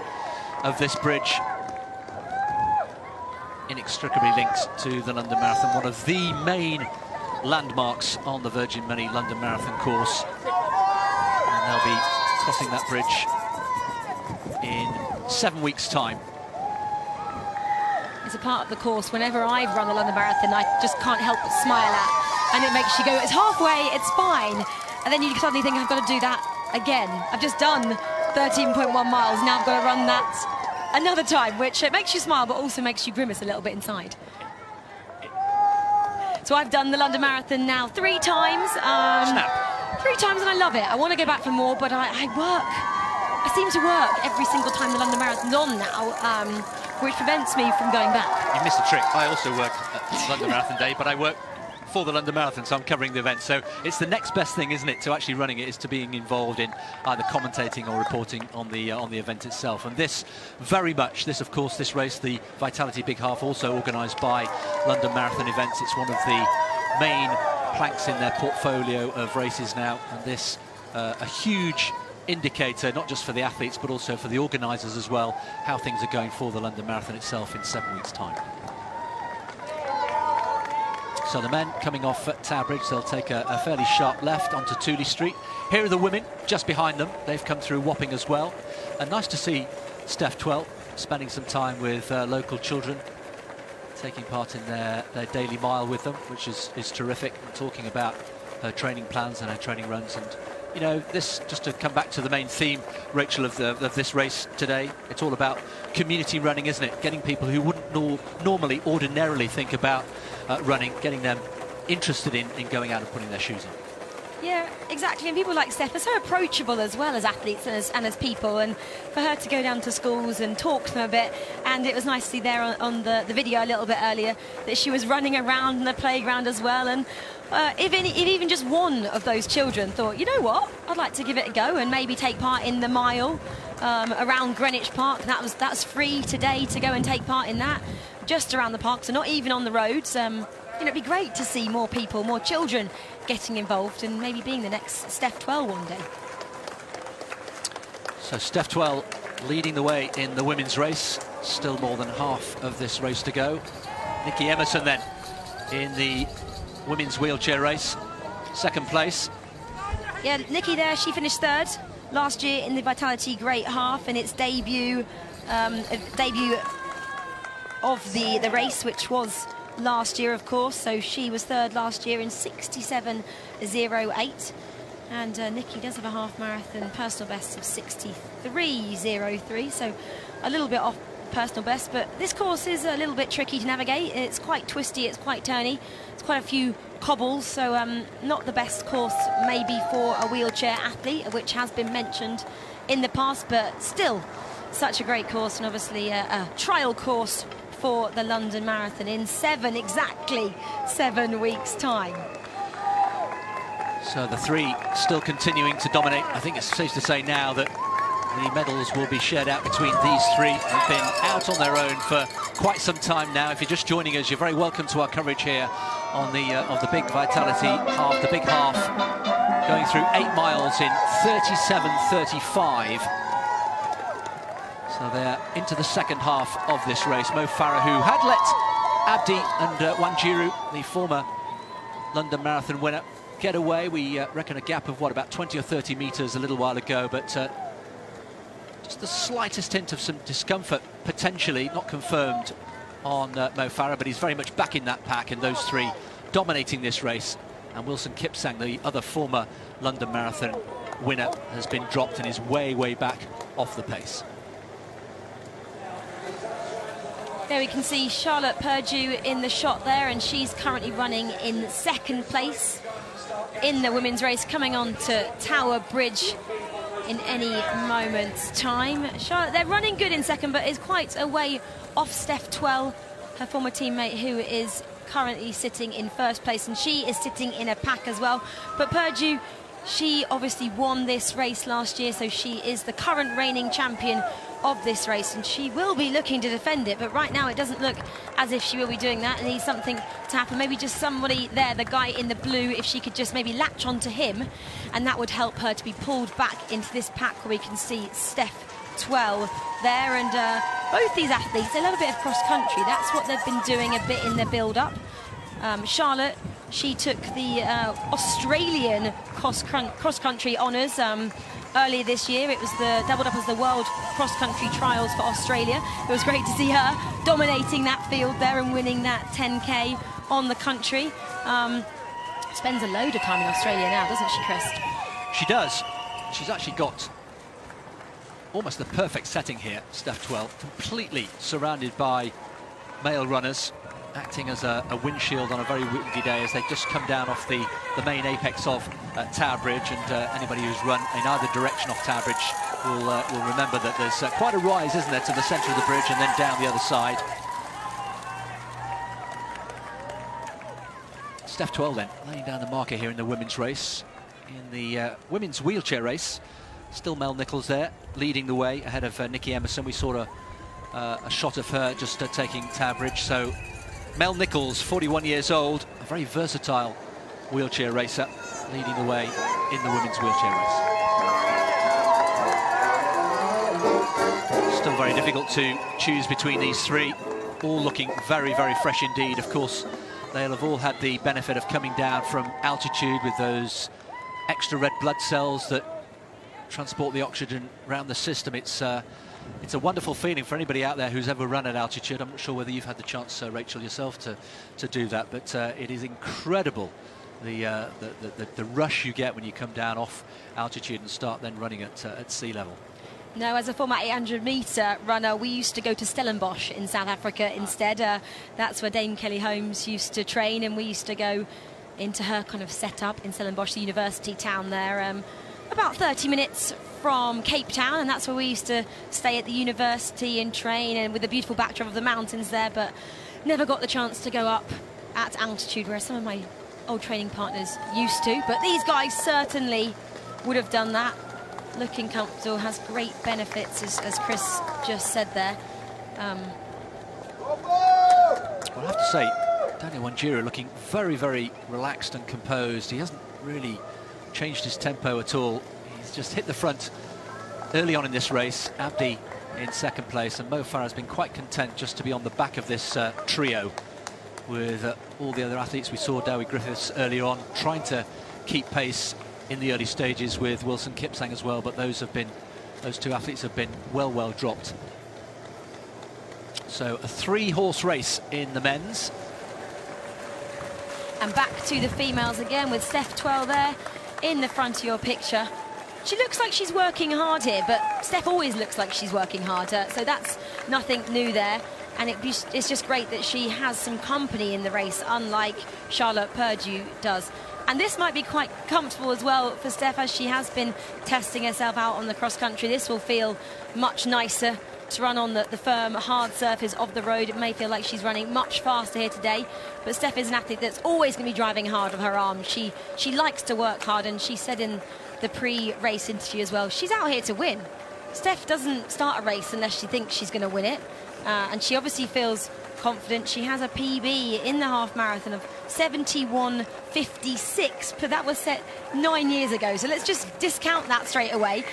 this bridge. Inextricably linked to the London Marathon, one of the main landmarks on the Virgin Money London Marathon course. And they'll be crossing that bridge in 7 weeks' time. It's a part of the course whenever I've run the London Marathon I just can't help but smile at, and it makes you go, it's halfway, it's fine, and then you suddenly think, I've got to do that again. I've just done 13.1 miles, now I've got to run that another time, which it makes you smile but also makes you grimace a little bit inside. So I've done the London Marathon now 3 times. Snap. 3 times, and I love it. I want to go back for more, but I work. I seem to work every single time the London Marathon's on now, which prevents me from going back. You missed a trick. I also work at London Marathon Day, but I work for the London Marathon, so I'm covering the event. So it's the next best thing, isn't it, to actually running it, is to being involved in either commentating or reporting on the event itself. And this, very much, of course, this race, the Vitality Big Half, also organised by London Marathon Events. It's one of the main planks in their portfolio of races now, and this a huge indicator, not just for the athletes but also for the organisers as well, how things are going for the London Marathon itself in 7 weeks' time. So the men coming off at Tower Bridge, they'll take a fairly sharp left onto Tooley Street. Here are the women just behind them. They've come through Wapping as well. And nice to see Steph Twell spending some time with local children, taking part in their daily mile with them, which is terrific, and talking about her training plans and her training runs. And you know, this, just to come back to the main theme, Rachel, of this race today, it's all about community running, isn't it? Getting people who wouldn't ordinarily think about running, getting them interested in going out and putting their shoes on. Yeah, exactly. And people like Steph are so approachable as well as athletes and as people. And for her to go down to schools and talk to them a bit, and it was nice to see there on the video a little bit earlier that she was running around the playground as well. And if even just one of those children thought, you know what, I'd like to give it a go and maybe take part in the mile around Greenwich Park. That's free today to go and take part in that, just around the park, so not even on the roads. You know, it'd be great to see more people, more children getting involved and maybe being the next Steph Twell one day. So Steph Twell leading the way in the women's race. Still more than half of this race to go. Nikki Emerson then in the women's wheelchair race, second place. Yeah, Nikki there, she finished 3rd last year in the Vitality Great Half, and its debut of the race, which was last year, of course. So she was 3rd last year in 67.08, and Nikki does have a half marathon personal best of 63.03, so a little bit off personal best. But this course is a little bit tricky to navigate. It's quite twisty, it's quite turny, it's quite a few cobbles, so not the best course maybe for a wheelchair athlete, which has been mentioned in the past, but still such a great course, and obviously a trial course for the London Marathon in exactly 7 weeks' time. So the three still continuing to dominate. I think it's safe to say now that the medals will be shared out between these three. They've been out on their own for quite some time now. If you're just joining us, you're very welcome to our coverage here on the of the big Vitality half, the big half, going through 8 miles in 37:35. So they're into the second half of this race. Mo Farah, who had let Abdi and ونجيرو, the former London Marathon winner, get away. We reckon a gap of, what, about 20 or 30 metres a little while ago, but just the slightest hint of some discomfort, potentially, not confirmed, on Mo Farah, but he's very much back in that pack, and those three dominating this race. And Mipsang, the other former London Marathon winner, has been dropped and is way, way back off the pace. There we can see Charlotte Purdue in the shot there, and she's currently running in second place in the women's race, coming on to Tower Bridge in any moment's time. Charlotte, they're running good in second, but is quite a way off Steph Twell, her former teammate, who is currently sitting in first place, and she is sitting in a pack as well. But Purdue, she obviously won this race last year, so she is the current reigning champion of this race, and she will be looking to defend it, but right now it doesn't look as if she will be doing that. It needs something to happen, maybe just somebody there, the guy in the blue, if she could just maybe latch onto him, and that would help her to be pulled back into this pack where we can see Steph Twell there. And both these athletes, they love a bit of cross country. That's what they've been doing a bit in the build up. Charlotte, she took the Australian cross country honours earlier this year. It was doubled up as the World Cross Country Trials for Australia. It was great to see her dominating that field there and winning that 10K on the country. Spends a load of time in Australia now, doesn't she, Chris? She does. She's actually got almost the perfect setting here, Steph Twell, completely surrounded by male runners, acting as a windshield on a very windy day as they just come down off the main apex of Tower Bridge. And anybody who's run in either direction off Tower Bridge will remember that there's quite a rise, isn't there, to the centre of the bridge and then down the other side. Steph Twell then laying down the marker here in the women's race. In the women's wheelchair race, still Mel Nichols there leading the way ahead of Nikki Emerson. We saw a shot of her just taking Tower Bridge. So Mel Nichols, 41 years old, a very versatile wheelchair racer, leading the way in the women's wheelchair race. Still very difficult to choose between these three, all looking very, very fresh indeed. Of course, they'll have all had the benefit of coming down from altitude with those extra red blood cells that transport the oxygen around the system. It's a wonderful feeling for anybody out there who's ever run at altitude. I'm not sure whether you've had the chance, Rachel, yourself to do that, but it is incredible the rush you get when you come down off altitude and start then running at sea level. No, as a former 800-metre runner, we used to go to Stellenbosch in South Africa instead. That's where Dame Kelly Holmes used to train, and we used to go into her kind of setup in Stellenbosch, the university town there, about 30 minutes from Cape Town, and that's where we used to stay at the university and train, and with the beautiful backdrop of the mountains there, but never got the chance to go up at altitude where some of my old training partners used to. But these guys certainly would have done that. Looking comfortable, has great benefits, as Chris just said there. Well, I have to say, Daniel ونجيرو looking very, very relaxed and composed. He hasn't really changed his tempo at all. He's just hit the front early on in this race. Abdi in second place, and Mo Farah has been quite content just to be on the back of this trio with all the other athletes. We saw Dowie Griffiths earlier on trying to keep pace in the early stages with Wilson Kipsang as well, but those two athletes have been well dropped. So a 3-horse race in the men's. And back to the females again with Steph Twell there in the front of your picture. She looks like she's working hard here, but Steph always looks like she's working harder, so that's nothing new there. And it's just great that she has some company in the race, unlike Charlotte Purdue does. And this might be quite comfortable as well for Steph, as she has been testing herself out on the cross country. This will feel much nicer to run on the firm, hard surface of the road. It may feel like she's running much faster here today, but Steph is an athlete that's always going to be driving hard with her arms. She likes to work hard, and she said in the pre-race interview as well, she's out here to win. Steph doesn't start a race unless she thinks she's going to win it, and she obviously feels confident. She has a PB in the half marathon of 71:56, but that was set 9 years ago, so let's just discount that straight away,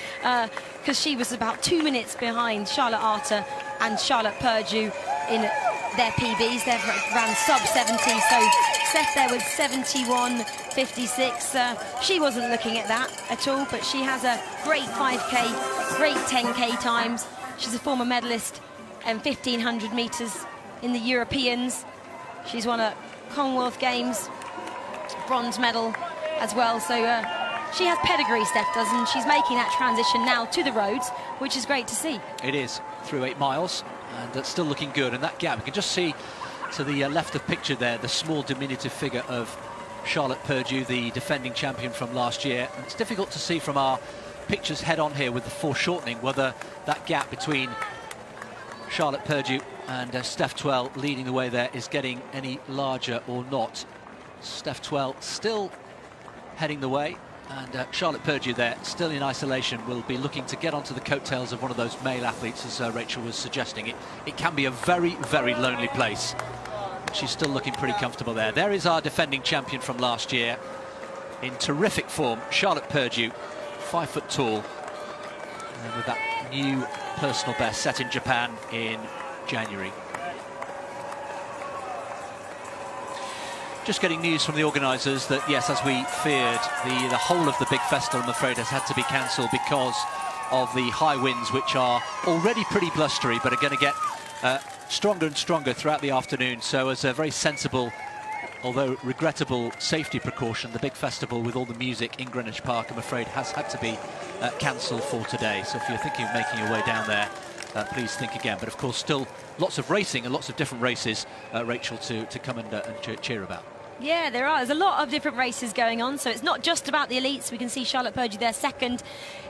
because she was about 2 minutes behind Charlotte Arter and Charlotte Purdue in their PBs. They ran sub 70, so Steph there with 71:56. She wasn't looking at that at all, but she has a great 5K, great 10K times. She's a former medalist in 1500 metres in the Europeans. She's won a Commonwealth Games bronze medal as well, so she has pedigree, Steph does, and she's making that transition now to the roads, which is great to see. It is, through 8 miles, and it's still looking good. And that gap, you can just see to the left of picture there, the small diminutive figure of Charlotte Purdue, the defending champion from last year. And it's difficult to see from our pictures head on here with the foreshortening whether that gap between Charlotte Purdue and Steph Twell leading the way there is getting any larger or not. Steph Twell still heading the way, and Charlotte Purdue there still in isolation will be looking to get onto the coattails of one of those male athletes, as Rachel was suggesting. It can be a very, very lonely place. She's still looking pretty comfortable there. There is our defending champion from last year in terrific form, Charlotte Purdue, 5 foot tall, and with that new personal best set in Japan in January. Just getting news from the organisers that, yes, as we feared, the whole of the big festival, I'm afraid, has had to be cancelled because of the high winds, which are already pretty blustery, but are going to get stronger and stronger throughout the afternoon. So as a very sensible, although regrettable, safety precaution, the big festival with all the music in Greenwich Park, I'm afraid, has had to be cancelled for today. So if you're thinking of making your way down there, please think again. But of course, still lots of racing and lots of different races, Rachel, to come and cheer about. Yeah, there are. There's a lot of different races going on, so it's not just about the elites. We can see Charlotte Purdue there second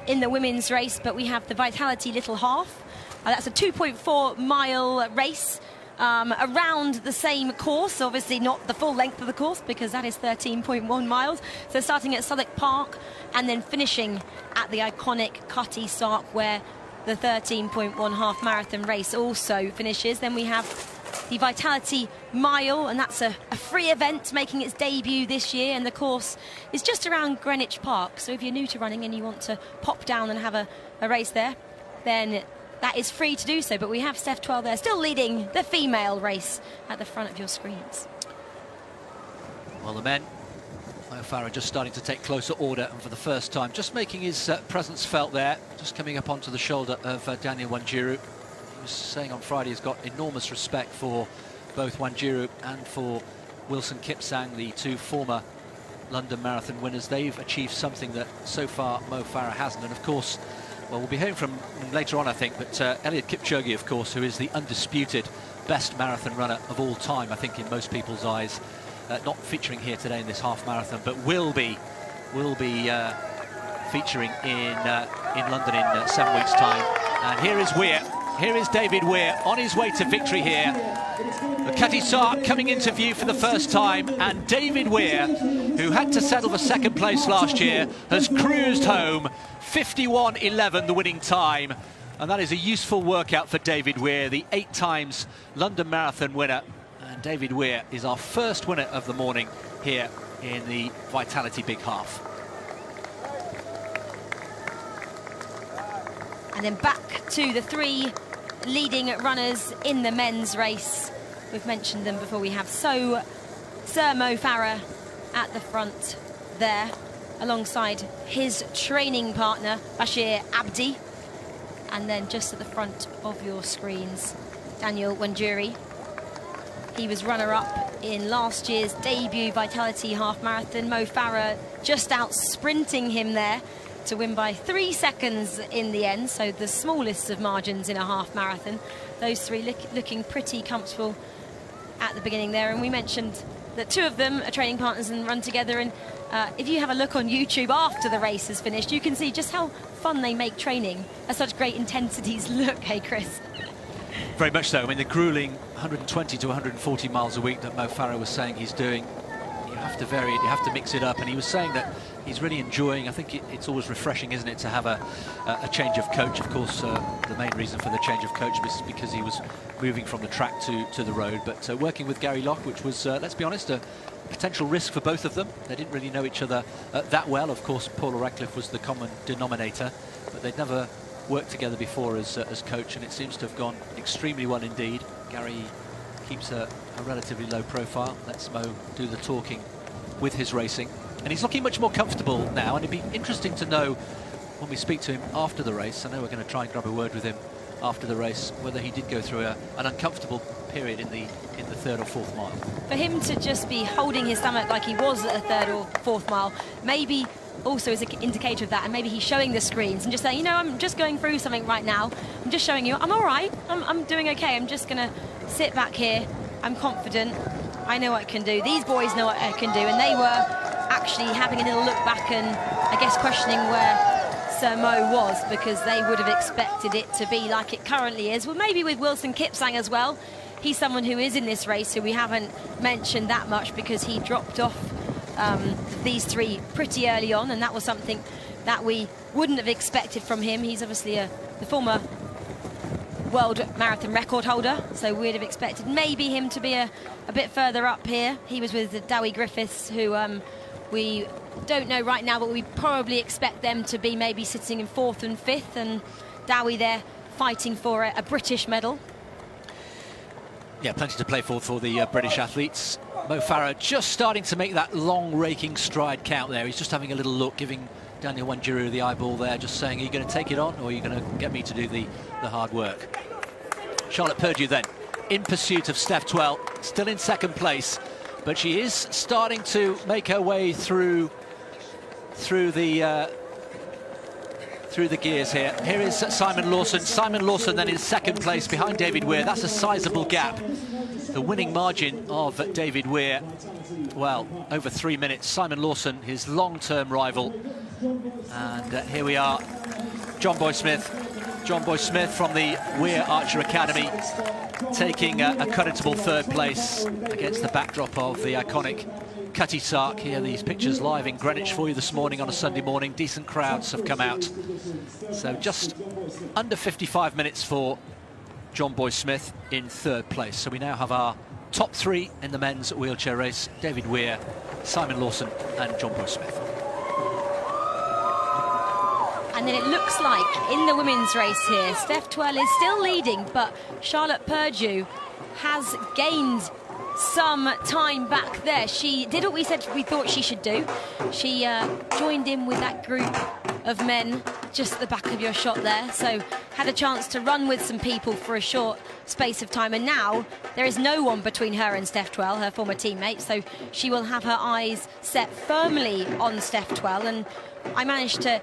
in the women's race, but we have the Vitality Little Half. That's a 2.4 mile race around the same course, obviously not the full length of the course because that is 13.1 miles. So starting at Southwark Park and then finishing at the iconic Cutty Sark, where the 13.1 half marathon race also finishes. Then we have the Vitality Mile, and that's a free event making its debut this year, and the course is just around Greenwich Park. So if you're new to running and you want to pop down and have a race there, then that is free to do so. But we have Steph Twell there still leading the female race at the front of your screens. Well, the men, Mo Farah just starting to take closer order, and for the first time just making his presence felt there, just coming up onto the shoulder of Daniel Wenjiro. He was saying on Friday he's got enormous respect for both Wenjiro and for Wilson Mipsang, the two former London Marathon winners. They've achieved something that so far Mo Farah hasn't, and of course, well, we'll be hearing from him later on, I think, but Eliud Kipchoge, of course, who is the undisputed best marathon runner of all time, I think, in most people's eyes, not featuring here today in this half marathon, but will be featuring in London in 7 weeks' time. And here is Weir. Here is David Weir on his way to victory here. The Cutty Sark coming into view for the first time, and David Weir, who had to settle for second place last year, has cruised home. 51:11 the winning time, and that is a useful workout for David Weir, the 8 times London Marathon winner. And David Weir is our first winner of the morning here in the Vitality Big Half. And then back to the 3 leading runners in the men's race. We've mentioned them before. We have Sir Mo Farah at the front there, alongside his training partner, Bashir Abdi. And then just at the front of your screens, Daniel Wenjiro. He was runner-up in last year's debut Vitality Half Marathon. Mo Farah just out sprinting him there to win by 3 seconds in the end, so the smallest of margins in a half marathon. Those 3 looking pretty comfortable at the beginning there, and we mentioned that 2 of them are training partners and run together, and if you have a look on YouTube after the race is finished, you can see just how fun they make training at such great intensities look. Hey, Chris? Very much so. I mean, the grueling 120 to 140 miles a week that Mo Farah was saying he's doing, have to vary it, you have to mix it up. And he was saying that he's really enjoying, I think it's always refreshing, isn't it, to have a change of coach. Of course, the main reason for the change of coach was because he was moving from the track to the road. But working with Gary Locke, which was, let's be honest, a potential risk for both of them. They didn't really know each other that well. Of course, Paula Radcliffe was the common denominator, but they'd never worked together before as coach, and it seems to have gone extremely well indeed. Gary keeps a relatively low profile, lets Mo do the talking with his racing, and he's looking much more comfortable now, and it'd be interesting to know when we speak to him after the race. I know we're going to try and grab a word with him after the race, whether he did go through an uncomfortable period in the third or fourth mile. For him to just be holding his stomach like he was at the third or fourth mile, maybe also is an indicator of that, and maybe he's showing the screens and just saying, you know, I'm just going through something right now. I'm just showing you I'm all right. I'm doing okay. I'm just going to sit back here. I'm confident. I know what I can do. These boys know what I can do, and they were actually having a little look back and I guess questioning where Sir Mo was, because they would have expected it to be like it currently is. Well, maybe with Wilson Kipsang as well. He's someone who is in this race who we haven't mentioned that much because he dropped off these three pretty early on, and that was something that we wouldn't have expected from him. He's obviously the former world marathon record holder, so we'd have expected maybe him to be a bit further up here. He was with Dowie Griffiths, who we don't know right now, but we probably expect them to be maybe sitting in fourth and fifth, and Dowie there fighting for a British medal. Yeah, plenty to play for the British athletes. Mo Farah just starting to make that long raking stride count there. He's just having a little look, giving Daniel Wenjiro the eyeball there, just saying, are you going to take it on, or are you going to get me to do the hard work? Charlotte Purdue then in pursuit of Steph Twell, still in second place, but she is starting to make her way through the gears here. Here is Simon Lawson. Simon Lawson then in second place behind David Weir. That's a sizable gap. The winning margin of David Weir, well, over 3 minutes. Simon Lawson, his long-term rival. And here we are, John Boy Smith from the Weir Archer Academy, taking a creditable third place against the backdrop of the iconic Cutty Sark. Here, these pictures live in Greenwich for you this morning on a Sunday morning. Decent crowds have come out. So just under 55 minutes for John Boy Smith in third place. So we now have our top three in the men's wheelchair race: David Weir, Simon Lawson and John Boy Smith. And then it looks like in the women's race here, Steph Twell is still leading, but Charlotte Purdue has gained some time back there. She did what we said we thought she should do. She joined in with that group of men just at the back of your shot there, so had a chance to run with some people for a short space of time, and now there is no one between her and Steph Twell, her former teammate, so she will have her eyes set firmly on Steph Twell. And I managed to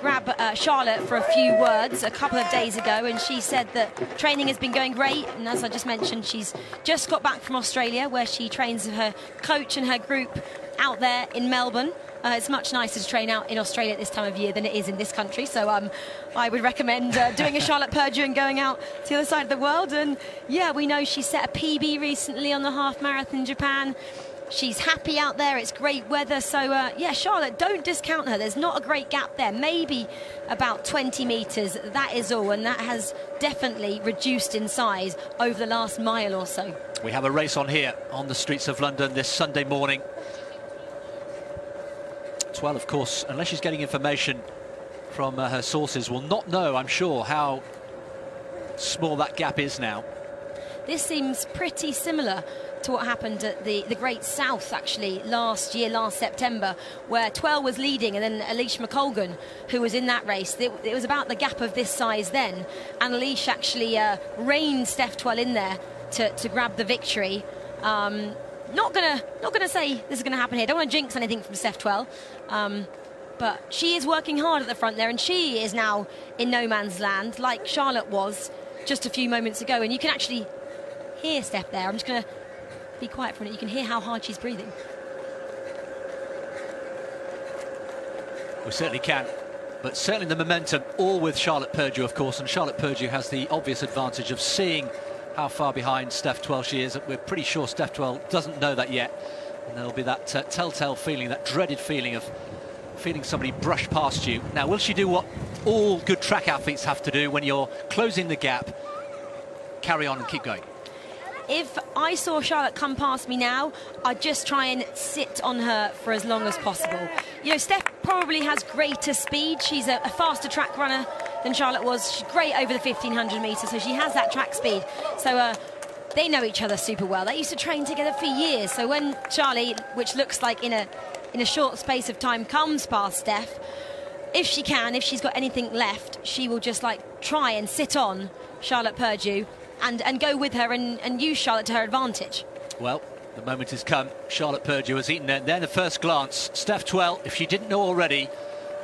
grab Charlotte for a few words a couple of days ago, and she said that training has been going great, and as I just mentioned, she's just got back from Australia, where she trains her coach and her group out there in Melbourne. It's much nicer to train out in Australia at this time of year than it is in this country, so I would recommend doing a Charlotte Purdue and going out to the other side of the world. And yeah, we know she set a PB recently on the half marathon in Japan. She's happy out there, it's great weather, so yeah, Charlotte, don't discount her. There's not a great gap there, maybe about 20 metres, that is all, and that has definitely reduced in size over the last mile or so. We have a race on here on the streets of London this Sunday morning. Twell, of course, unless she's getting information from her sources, will not know, I'm sure, how small that gap is now. This seems pretty similar to what happened at the Great South, actually, last September, where Twell was leading, and then Alish McColgan, who was in that race. It was about the gap of this size then, and Alish actually reined Steph Twell in there to grab the victory. Not gonna say this is gonna happen here. Don't want to jinx anything from Steph Twell, but she is working hard at the front there, and she is now in no man's land, like Charlotte was just a few moments ago. And you can actually hear Steph there. I'm just gonna be quiet for a minute. You can hear how hard she's breathing. We certainly can, but certainly the momentum all with Charlotte Purdue, of course, and Charlotte Purdue has the obvious advantage of seeing how far behind Steph Twell she is. We're pretty sure Steph Twell doesn't know that yet, And there'll be that telltale feeling, that dreaded feeling of feeling somebody brush past you. Now, will she do what all good track athletes have to do when you're closing the gap? Carry on and keep going. If I saw Charlotte come past me now, I'd just try and sit on her for as long as possible. You know, Steph probably has greater speed. She's a faster track runner than Charlotte was. She's great over the 1500 metres, so she has that track speed. So they know each other super well. They used to train together for years. So when Charlie, which looks like in a short space of time, comes past Steph, if she's got anything left, she will just like try and sit on Charlotte Purdue and go with her and use Charlotte to her advantage. Well, the moment has come. Charlotte Purdue has eaten it. Then the first glance. Steph Twell, if she didn't know already,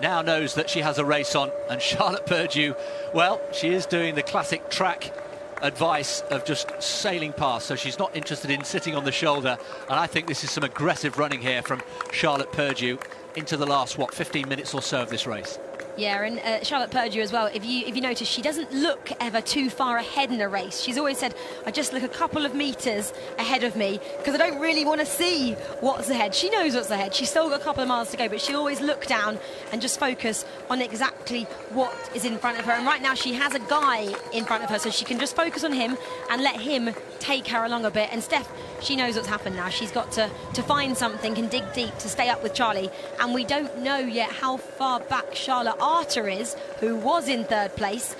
now knows that she has a race on. And Charlotte Purdue, well, she is doing the classic track advice of just sailing past. So she's not interested in sitting on the shoulder. And I think this is some aggressive running here from Charlotte Purdue into the last, 15 minutes or so of this race. Yeah, and Charlotte Purdue as well, if you notice, she doesn't look ever too far ahead in a race. She's always said, I just look a couple of metres ahead of me because I don't really want to see what's ahead. She knows what's ahead. She's still got a couple of miles to go, but she'll always look down and just focus on exactly what is in front of her. And right now she has a guy in front of her, so she can just focus on him and let him take her along a bit. And Steph, she knows what's happened now. She's got to find something and dig deep to stay up with Charlie. And we don't know yet how far back Charlotte Arter is, who was in third place.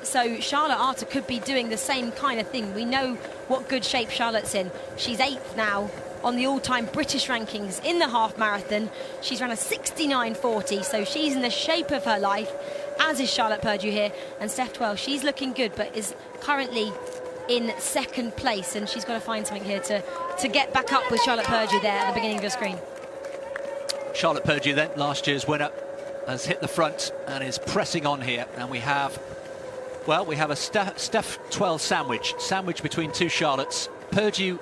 So Charlotte Arter could be doing the same kind of thing. We know what good shape Charlotte's in. She's 8th now on the all-time British rankings in the half marathon. She's run a 69.40, so she's in the shape of her life, as is Charlotte Purdue here. And Steph Twell, she's looking good, but is currently in 2nd place, and she's got to find something here to get back up with Charlotte Purdue there at the beginning of your screen. Charlotte Purdue then, last year's winner, has hit the front and is pressing on here. And we have a Steph Twell sandwich between two Charlottes. Purdue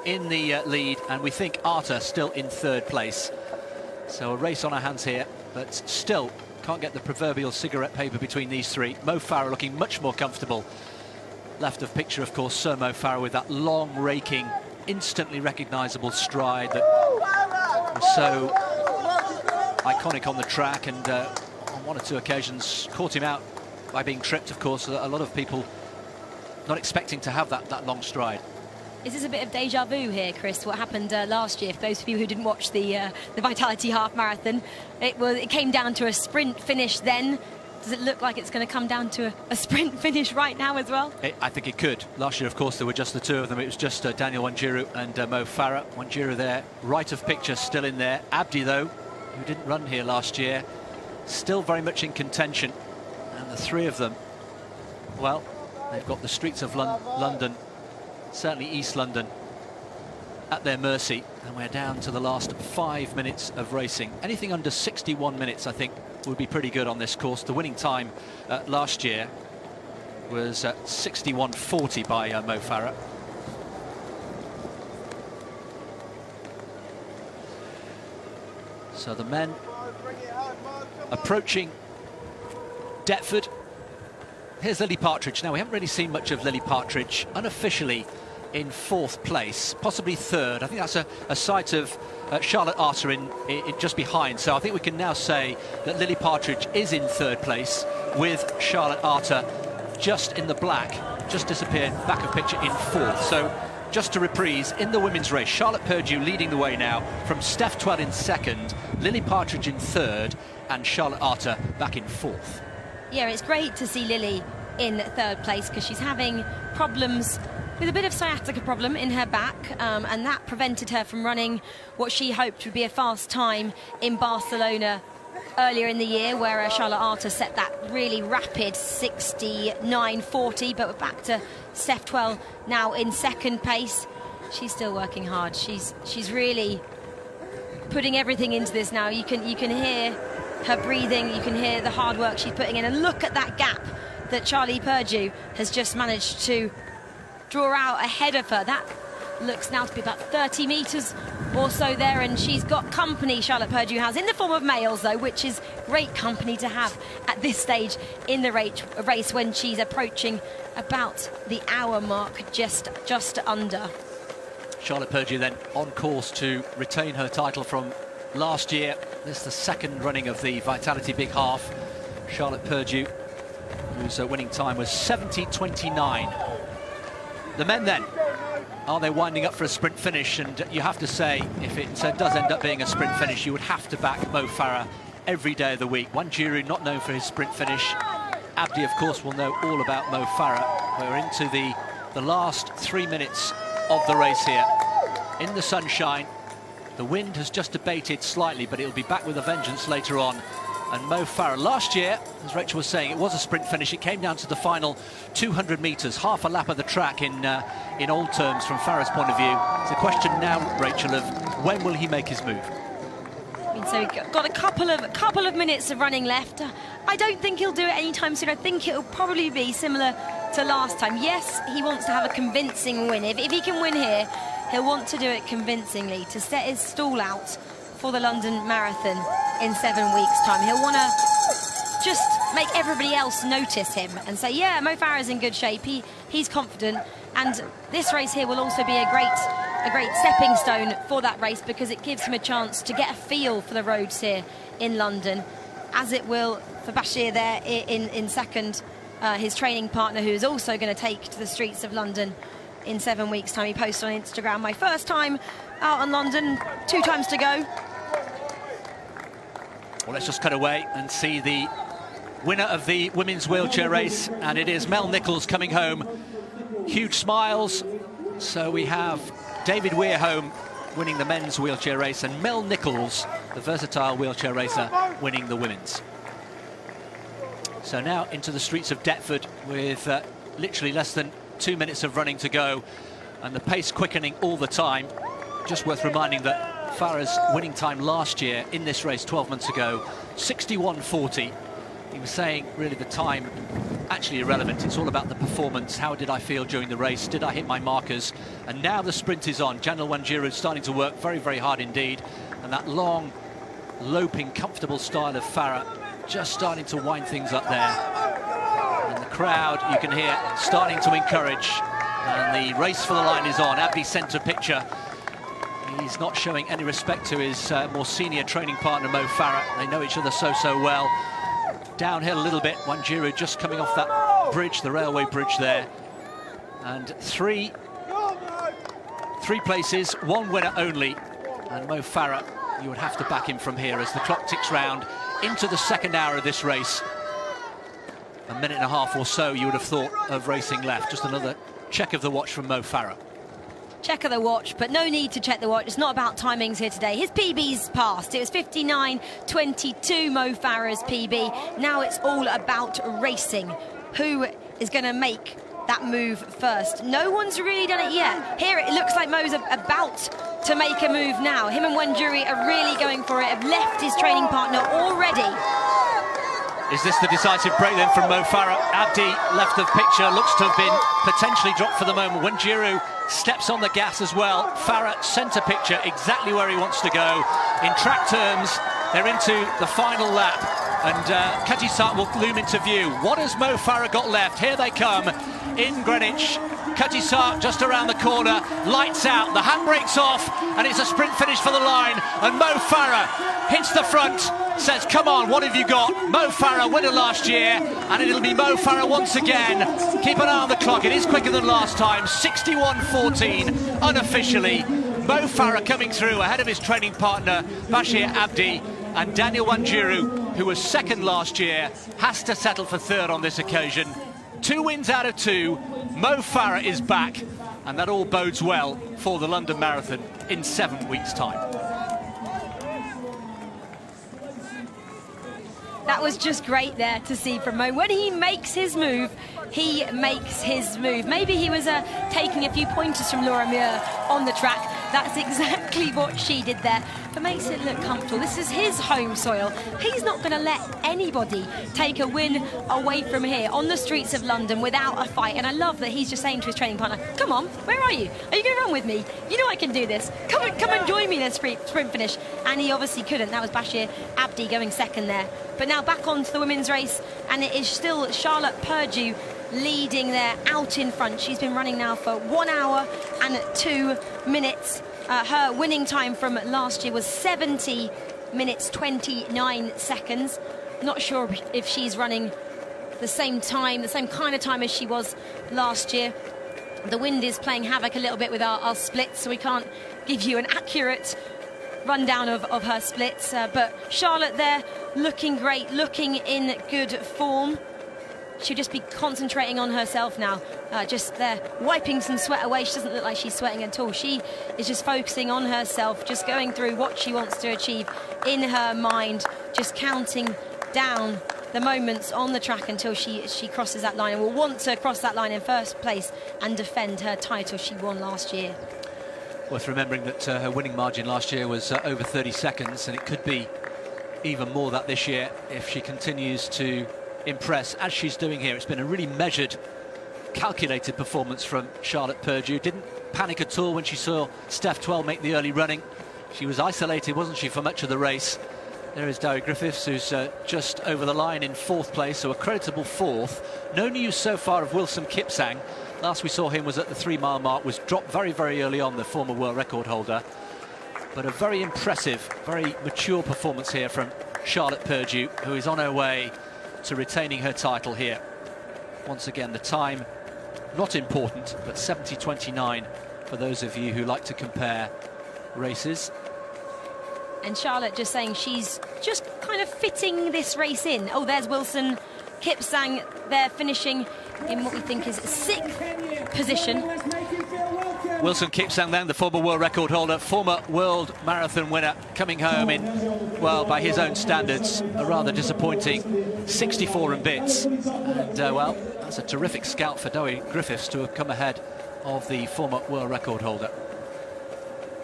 in the lead, and we think Arter still in 3rd place. So a race on our hands here, but still can't get the proverbial cigarette paper between these three. Mo Farah looking much more comfortable. Left of picture, of course, Sir Mo Farah with that long, raking, instantly recognisable stride that was so iconic on the track, and on one or two occasions caught him out by being tripped, of course. A lot of people not expecting to have that long stride. Is this a bit of deja vu here, Chris? What happened last year? For those of you who didn't watch the Vitality Half Marathon, it came down to a sprint finish then. Does it look like it's going to come down to a sprint finish right now as well? I think it could. Last year, of course, there were just the two of them. It was just Daniel Wenjiro and Mo Farah. Wenjiro there, right of picture, still in there. Abdi, though, who didn't run here last year, still very much in contention. And the three of them, well, they've got the streets of London, certainly East London, at their mercy. And we're down to the last 5 minutes of racing. Anything under 61 minutes, I think, would be pretty good on this course. The winning time last year was 61.40 by Mo Farah. So the men approaching Deptford. Here's Lily Partridge. Now, we haven't really seen much of Lily Partridge unofficially in 4th place, possibly 3rd. I think that's a sight of Charlotte Arter in just behind. So I think we can now say that Lily Partridge is in 3rd place with Charlotte Arter just in the black, just disappeared, back of picture, in 4th. So just to reprise, in the women's race, Charlotte Purdue leading the way now from Steph Twell in 2nd, Lily Partridge in 3rd, and Charlotte Arter back in 4th. Yeah, it's great to see Lily in 3rd place because she's having problems with a bit of sciatica problem in her back, and that prevented her from running what she hoped would be a fast time in Barcelona earlier in the year, where Charlotte Arter set that really rapid 69.40, but we're back to Steph Twell now in 2nd place. She's still working hard. She's really putting everything into this now. You can hear her breathing, you can hear the hard work she's putting in, and look at that gap that Charlie Purdue has just managed to draw out ahead of her. That looks now to be about 30 metres or so there, and she's got company, Charlotte Purdue has, in the form of males though, which is great company to have at this stage in the race when she's approaching about the hour mark, just under. Charlotte Purdue then on course to retain her title from last year. This is the second running of the Vitality Big Half. Charlotte Purdue, whose winning time was 70.29. The men then, are they winding up for a sprint finish? And you have to say, if it does end up being a sprint finish, you would have to back Mo Farah every day of the week. ونجيرو not known for his sprint finish. Abdi, of course, will know all about Mo Farah. We're into the last 3 minutes of the race here. In the sunshine, the wind has just abated slightly, but it'll be back with a vengeance later on. And Mo Farah, last year, as Rachel was saying, it was a sprint finish. It came down to the final 200 metres, half a lap of the track in old terms from Farah's point of view. It's a question now, Rachel, of when will he make his move? So we've got a couple of minutes of running left. I don't think he'll do it anytime soon. I think it'll probably be similar to last time. Yes, he wants to have a convincing win. If he can win here, he'll want to do it convincingly to set his stall out for the London Marathon in 7 weeks' time. He'll want to just make everybody else notice him and say, yeah, Mo Farah's in good shape. He's confident. And this race here will also be a great stepping stone for that race, because it gives him a chance to get a feel for the roads here in London, as it will for Bashir there in second, his training partner, who is also going to take to the streets of London in 7 weeks' time. He posted on Instagram, my first time out in London, 2 times to go. Well, let's just cut away and see the winner of the women's wheelchair race, and it is Mel Nichols coming home. Huge smiles. So we have David Weir home winning the men's wheelchair race, and Mel Nichols, the versatile wheelchair racer, winning the women's. So now into the streets of Deptford with literally less than 2 minutes of running to go, and the pace quickening all the time. Just worth reminding that Farah's winning time last year in this race 12 months ago, 61.40. He was saying really the time actually irrelevant. It's all about the performance. How did I feel during the race? Did I hit my markers? And now the sprint is on. ونجيرو is starting to work very, very hard indeed. And that long, loping, comfortable style of Farah just starting to wind things up there. And the crowd, you can hear, starting to encourage. And the race for the line is on. Abdi centre picture. He's not showing any respect to his more senior training partner, Mo Farah. They know each other so well. Downhill a little bit. ونجيرو just coming off that bridge, the railway bridge there. And three places, one winner only. And Mo Farah, you would have to back him from here as the clock ticks round into the second hour of this race. A minute and a half or so you would have thought of racing left. Just another check of the watch from Mo Farah. Check of the watch, but no need to check the watch. It's not about timings here today. His PB's passed. It was 59.22, Mo Farah's PB. Now it's all about racing. Who is going to make that move first? No one's really done it yet. Here it looks like Mo's about to make a move now. Him and ونجيرو are really going for it, have left his training partner already. Is this the decisive break then from Mo Farah? Abdi, left of picture, looks to have been potentially dropped for the moment. ونجيرو steps on the gas as well. Farah, centre picture, exactly where he wants to go. In track terms, they're into the final lap, and Kajisat will loom into view. What has Mo Farah got left? Here they come in Greenwich. Kajisat just around the corner, lights out, the handbrake's off, and it's a sprint finish for the line. And Mo Farah hits the front, says, come on, what have you got? Mo Farah, winner last year, and it'll be Mo Farah once again. Keep an eye on the clock, it is quicker than last time. 61.14, unofficially. Mo Farah coming through ahead of his training partner, Bashir Abdi, and Daniel ونجيرو, who was second last year, has to settle for third on this occasion. 2 wins out of 2. Mo Farah is back, and that all bodes well for the London Marathon in 7 weeks' time. That was just great there to see from Mo. When he makes his move, he makes his move. Maybe he was taking a few pointers from Laura Muir on the track. That's exactly what she did there, but makes it look comfortable. This is his home soil. He's not going to let anybody take a win away from here on the streets of London without a fight. And I love that he's just saying to his training partner, come on, where are you? Are you going to run with me? You know I can do this. Come and join me in this sprint finish. And he obviously couldn't. That was Bashir Abdi going second there. But now back on to the women's race, and it is still Charlotte Purdue leading there out in front. She's been running now for 1 hour and 2 minutes. Her winning time from last year was 70 minutes 29 seconds. Not sure if she's running the same time, the same kind of time as she was last year. The wind is playing havoc a little bit with our splits, so we can't give you an accurate rundown of her splits. But Charlotte there looking great, looking in good form. She'll just be concentrating on herself now, just there wiping some sweat away. She doesn't look like she's sweating at all. She is just focusing on herself, just going through what she wants to achieve in her mind, just counting down the moments on the track until she crosses that line, and will want to cross that line in first place and defend her title she won last year. Worth remembering that her winning margin last year was over 30 seconds, and it could be even more that this year if she continues to impress as she's doing here. It's been a really measured, calculated performance from Charlotte Purdue. Didn't panic at all when she saw Steph 12 make the early running. She was isolated, wasn't she, for much of the race. There is Dowie Griffiths, who's just over the line in 4th place, so a creditable 4th. No news so far of Wilson Mipsang. Last we saw him was at the 3-mile mark, was dropped very, very early on, the former world record holder. But a very impressive, very mature performance here from Charlotte Purdue, who is on her way to retaining her title here. Once again, the time not important, but 70.29 for those of you who like to compare races. And Charlotte just saying she's just kind of fitting this race in. Oh, there's Wilson Mipsang there, finishing in what we think is 6th position. Wilson Mipsang then, the former world record holder, former world marathon winner, coming home in, well, by his own standards, a rather disappointing 64 and bits. And, well, that's a terrific scout for Dowie Griffiths to have come ahead of the former world record holder.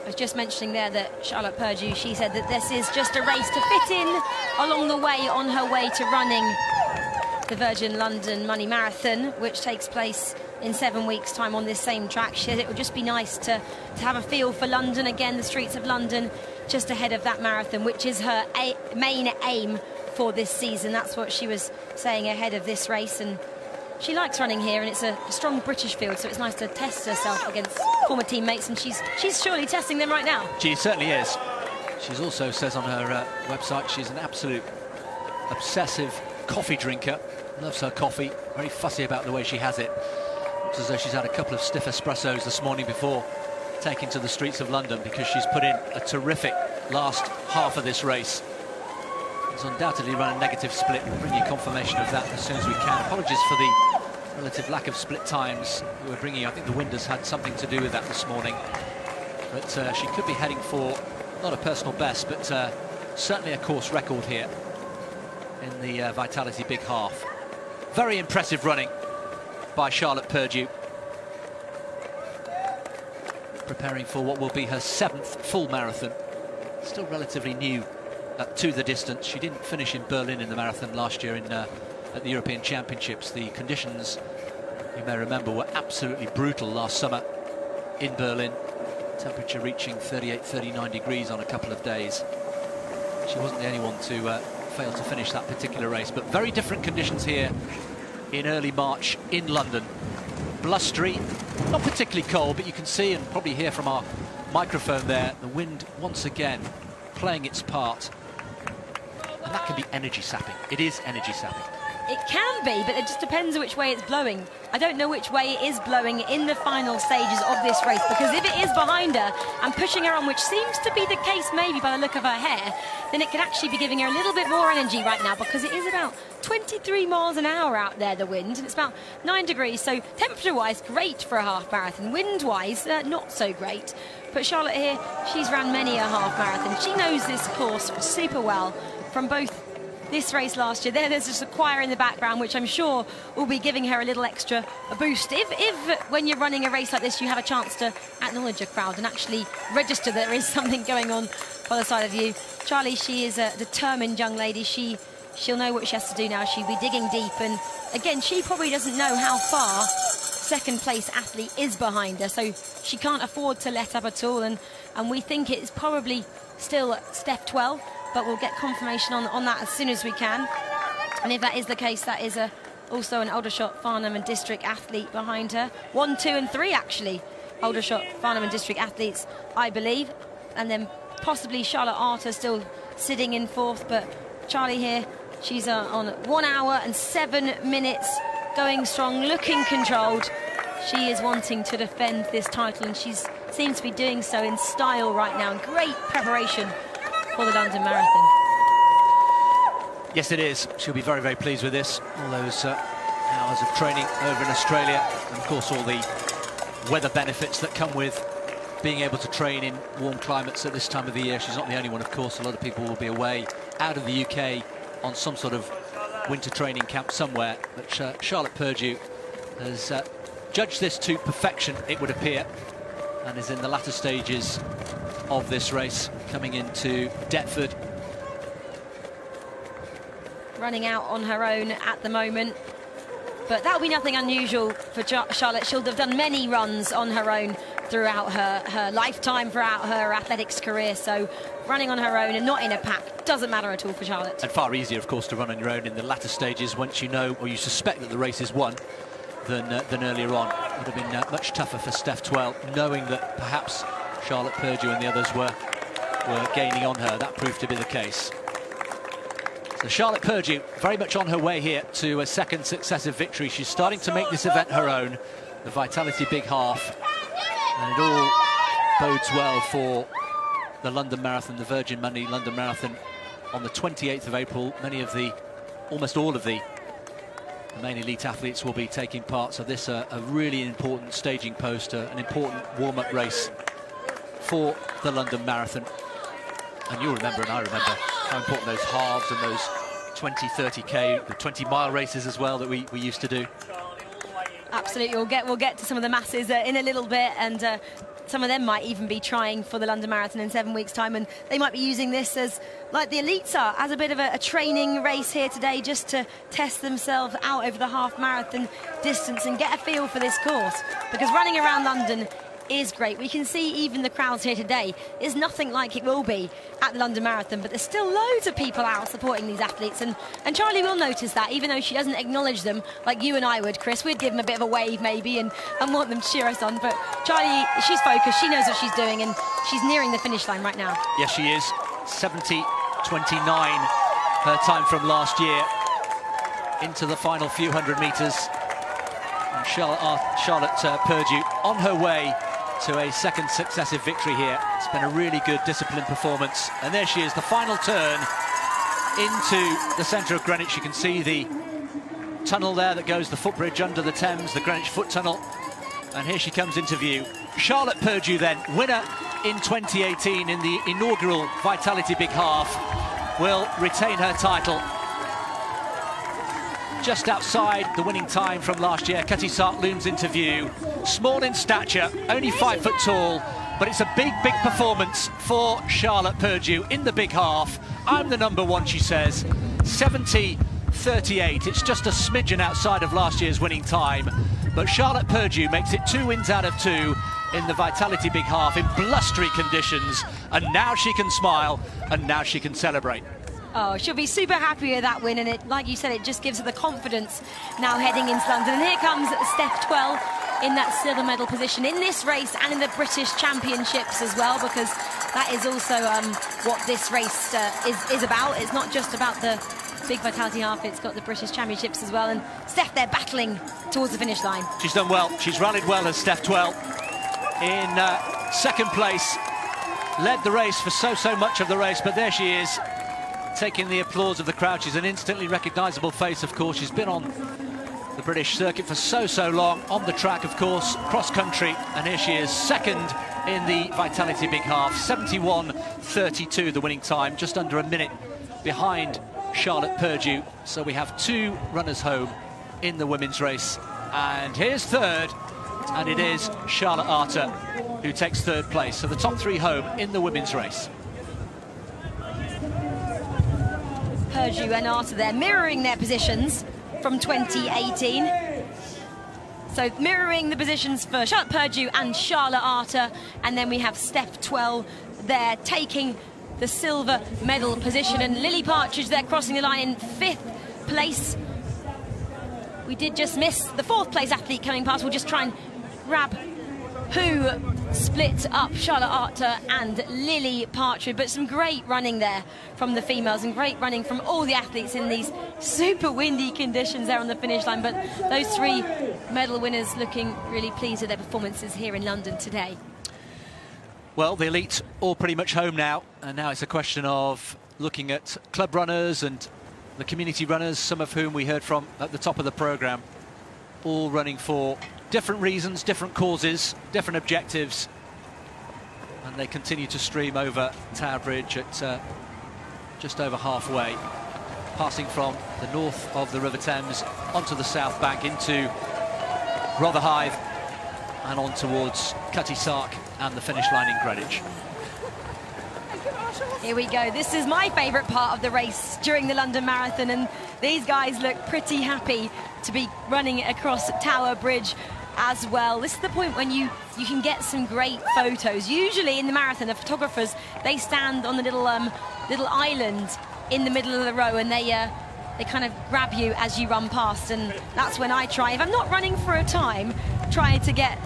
I was just mentioning there that Charlotte Purdue, she said that this is just a race to fit in along the way on her way to running the Virgin London Money Marathon, which takes place in 7 weeks' time on this same track. She said it would just be nice to have a feel for London again, the streets of London, just ahead of that marathon, which is her main aim for this season. That's what she was saying ahead of this race, and she likes running here, and it's a strong British field, so it's nice to test herself against former teammates, and she's surely testing them right now. She certainly is. She also says on her website she's an absolute obsessive coffee drinker, loves her coffee, very fussy about the way she has it. Looks as though she's had a couple of stiff espressos this morning before taking to the streets of London, because she's put in a terrific last half of this race. It's undoubtedly run a negative split. We'll bring you confirmation of that as soon as we can. Apologies for the relative lack of split times we're bringing. I think the wind has had something to do with that this morning. But she could be heading for not a personal best, but certainly a course record here in the Vitality Big Half. Very impressive running by Charlotte Purdue, preparing for what will be her 7th full marathon. Still relatively new to the distance. She didn't finish in Berlin in the marathon last year at the European Championships. The conditions, you may remember, were absolutely brutal last summer in Berlin. Temperature reaching 38, 39 degrees on a couple of days. She wasn't the only one to fail to finish that particular race, but very different conditions here in early March in London. Blustery, not particularly cold, but you can see and probably hear from our microphone there, the wind once again playing its part. And that can be energy sapping. It is energy sapping. It can be, but it just depends which way it's blowing. I don't know which way it is blowing in the final stages of this race, because if it is behind her and pushing her on, which seems to be the case maybe by the look of her hair, then it could actually be giving her a little bit more energy right now, because it is about 23 miles an hour out there, the wind, and it's about 9 degrees, so temperature-wise, great for a half marathon. Wind-wise, not so great. But Charlotte here, she's ran many a half marathon. She knows this course super well from both this race last year. There's just a choir in the background, which I'm sure will be giving her a little extra boost. If when you're running a race like this, you have a chance to acknowledge a crowd and actually register there is something going on by the side of you. Charlie, she is a determined young lady. She'll know what she has to do now. She'll be digging deep, and again, she probably doesn't know how far second place athlete is behind her, so she can't afford to let up at all, and we think it's probably still Steph 12, but we'll get confirmation on that as soon as we can. And if that is the case, that is a Also an Aldershot, Farnham and District athlete behind her. 1, 2 and 3 actually. Aldershot, Farnham and District athletes, I believe. And then possibly Charlotte Arter still sitting in 4th, but Charlie here, she's on 1 hour and 7 minutes, going strong, looking controlled. She is wanting to defend this title, and she seems to be doing so in style right now. Great preparation for the London Marathon. Yes, it is. She'll be very, very pleased with this. All those hours of training over in Australia, and of course all the weather benefits that come with being able to train in warm climates at this time of the year. She's not the only one, of course. A lot of people will be away out of the UK on some sort of winter training camp somewhere. But Charlotte Purdue has judged this to perfection, it would appear, and is in the latter stages of this race, coming into Deptford. Running out on her own at the moment, but that'll be nothing unusual for Charlotte. She'll have done many runs on her own throughout her lifetime, throughout her athletics career, so running on her own and not in a pack doesn't matter at all for Charlotte. And far easier, of course, to run on your own in the latter stages once you know or you suspect that the race is won than earlier on. It would have been much tougher for Steph Twell, knowing that perhaps Charlotte Purdue and the others were gaining on her. That proved to be the case. So Charlotte Purdue very much on her way here to a second successive victory. She's starting to make this event her own, the Vitality Big Half, and it all bodes well for the London Marathon, the Virgin Money London Marathon on the 28th of April. Almost all of the main elite athletes will be taking part, so this a really important staging post, an important warm-up race for the London Marathon. And you'll remember, and I remember, how important those halves and those 20, 30k, the 20-mile races as well that we used to do. Absolutely, we'll get to some of the masses in a little bit, and some of them might even be trying for the London Marathon in 7 weeks' time, and they might be using this as, like the elites are, as a bit of a training race here today, just to test themselves out over the half marathon distance and get a feel for this course, because running around London is great. We can see even the crowds here today is nothing like it will be at the London Marathon, but there's still loads of people out supporting these athletes, and Charlie will notice that, even though she doesn't acknowledge them like you and I would, Chris. We'd give them a bit of a wave maybe and want them to cheer us on, but Charlie, she's focused, she knows what she's doing, and she's nearing the finish line right now. Yes, she is. 70:29, her time from last year, into the final few hundred metres. And Charlotte Purdue on her way to a second successive victory here. It's been a really good disciplined performance, and there she is, the final turn into the centre of Greenwich. You can see the tunnel there that goes, the footbridge under the Thames, the Greenwich Foot Tunnel, and here she comes into view. Charlotte Purdue then, winner in 2018 in the inaugural Vitality Big Half, will retain her title. Just outside the winning time from last year, Cutty Sark looms into view. Small in stature, only 5 foot tall, but it's a big, big performance for Charlotte Purdue in the big half. I'm the number one, she says. 70:38. It's just a smidgen outside of last year's winning time, but Charlotte Purdue makes it 2 wins out of 2 in the Vitality Big Half in blustery conditions, and now she can smile, and now she can celebrate. Oh, she'll be super happy with that win, and it, like you said, it just gives her the confidence now heading into London. And here comes Steph Twell in that silver medal position in this race and in the British Championships as well, because that is also what this race is about. It's not just about the big Vitality Half, it's got the British Championships as well, and Steph there battling towards the finish line. She's done well, she's rallied well as Steph Twell in second place, led the race for so much of the race, but there she is, taking the applause of the crowd. She's an instantly recognisable face, of course. She's been on the British circuit for so long, on the track, of course, cross-country, and here she is, second in the Vitality Big Half. 71:32 the winning time, just under a minute behind Charlotte Purdue. So we have 2 runners home in the women's race, and here's third, and it is Charlotte Arter who takes third place. So the top 3 home in the women's race. Purdue and Arter there, mirroring their positions from 2018. So mirroring the positions for Charlotte Purdue and Charlotte Arter, and then we have Steph Twell there taking the silver medal position, and Lily Partridge there crossing the line in 5th place. we did just miss the 4th place athlete coming past. We'll just try and grab who split up Charlotte Arter and Lily Partridge, but some great running there from the females and great running from all the athletes in these super windy conditions there on the finish line. But those 3 medal winners looking really pleased with their performances here in London today. Well, the elite all pretty much home now, and now it's a question of looking at club runners and the community runners, some of whom we heard from at the top of the programme, all running for different reasons, different causes, different objectives, and they continue to stream over Tower Bridge at just over halfway, passing from the north of the River Thames onto the south bank into Rotherhithe and on towards Cutty Sark and the finish line in Greenwich. Here we go. This is my favourite part of the race during the London Marathon, and these guys look pretty happy to be running across Tower Bridge as well. This is the point when you can get some great photos. Usually in the marathon, the photographers, they stand on the little island in the middle of the row, and they kind of grab you as you run past, and that's when I try, if I'm not running for a time, try to get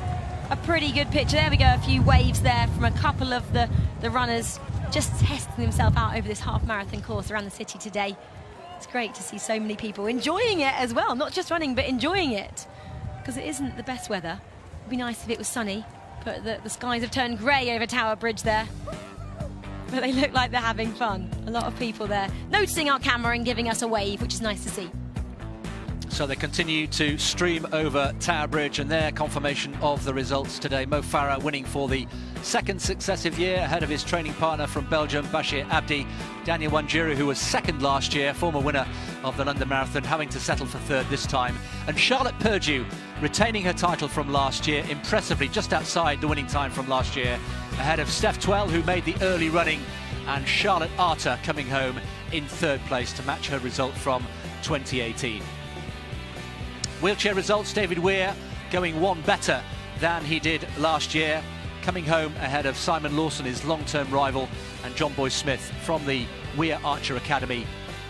a pretty good picture. There we go, a few waves there from a couple of the runners just testing themselves out over this half marathon course around the city today. It's great to see so many people enjoying it as well, not just running but enjoying it, because it isn't the best weather. It'd be nice if it was sunny, but the skies have turned grey over Tower Bridge there. But they look like they're having fun. A lot of people there noticing our camera and giving us a wave, which is nice to see. So they continue to stream over Tower Bridge, and their confirmation of the results today. Mo Farah winning for the 2nd successive year ahead of his training partner from Belgium, Bashir Abdi. Daniel Wenjiro, who was 2nd last year, former winner of the London Marathon, having to settle for 3rd this time. And Charlotte Purdue retaining her title from last year, impressively just outside the winning time from last year, ahead of Steph Twell, who made the early running, and Charlotte Arter coming home in 3rd place to match her result from 2018. Wheelchair results, David Weir going 1 better than he did last year, coming home ahead of Simon Lawson, his long-term rival, and John Boy Smith from the Weir Archer Academy,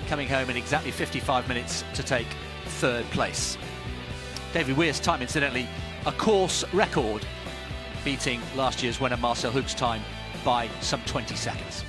coming home in exactly 55 minutes to take 3rd place. David Weir's time, incidentally, a course record, beating last year's winner Marcel Hoog's time by some 20 seconds.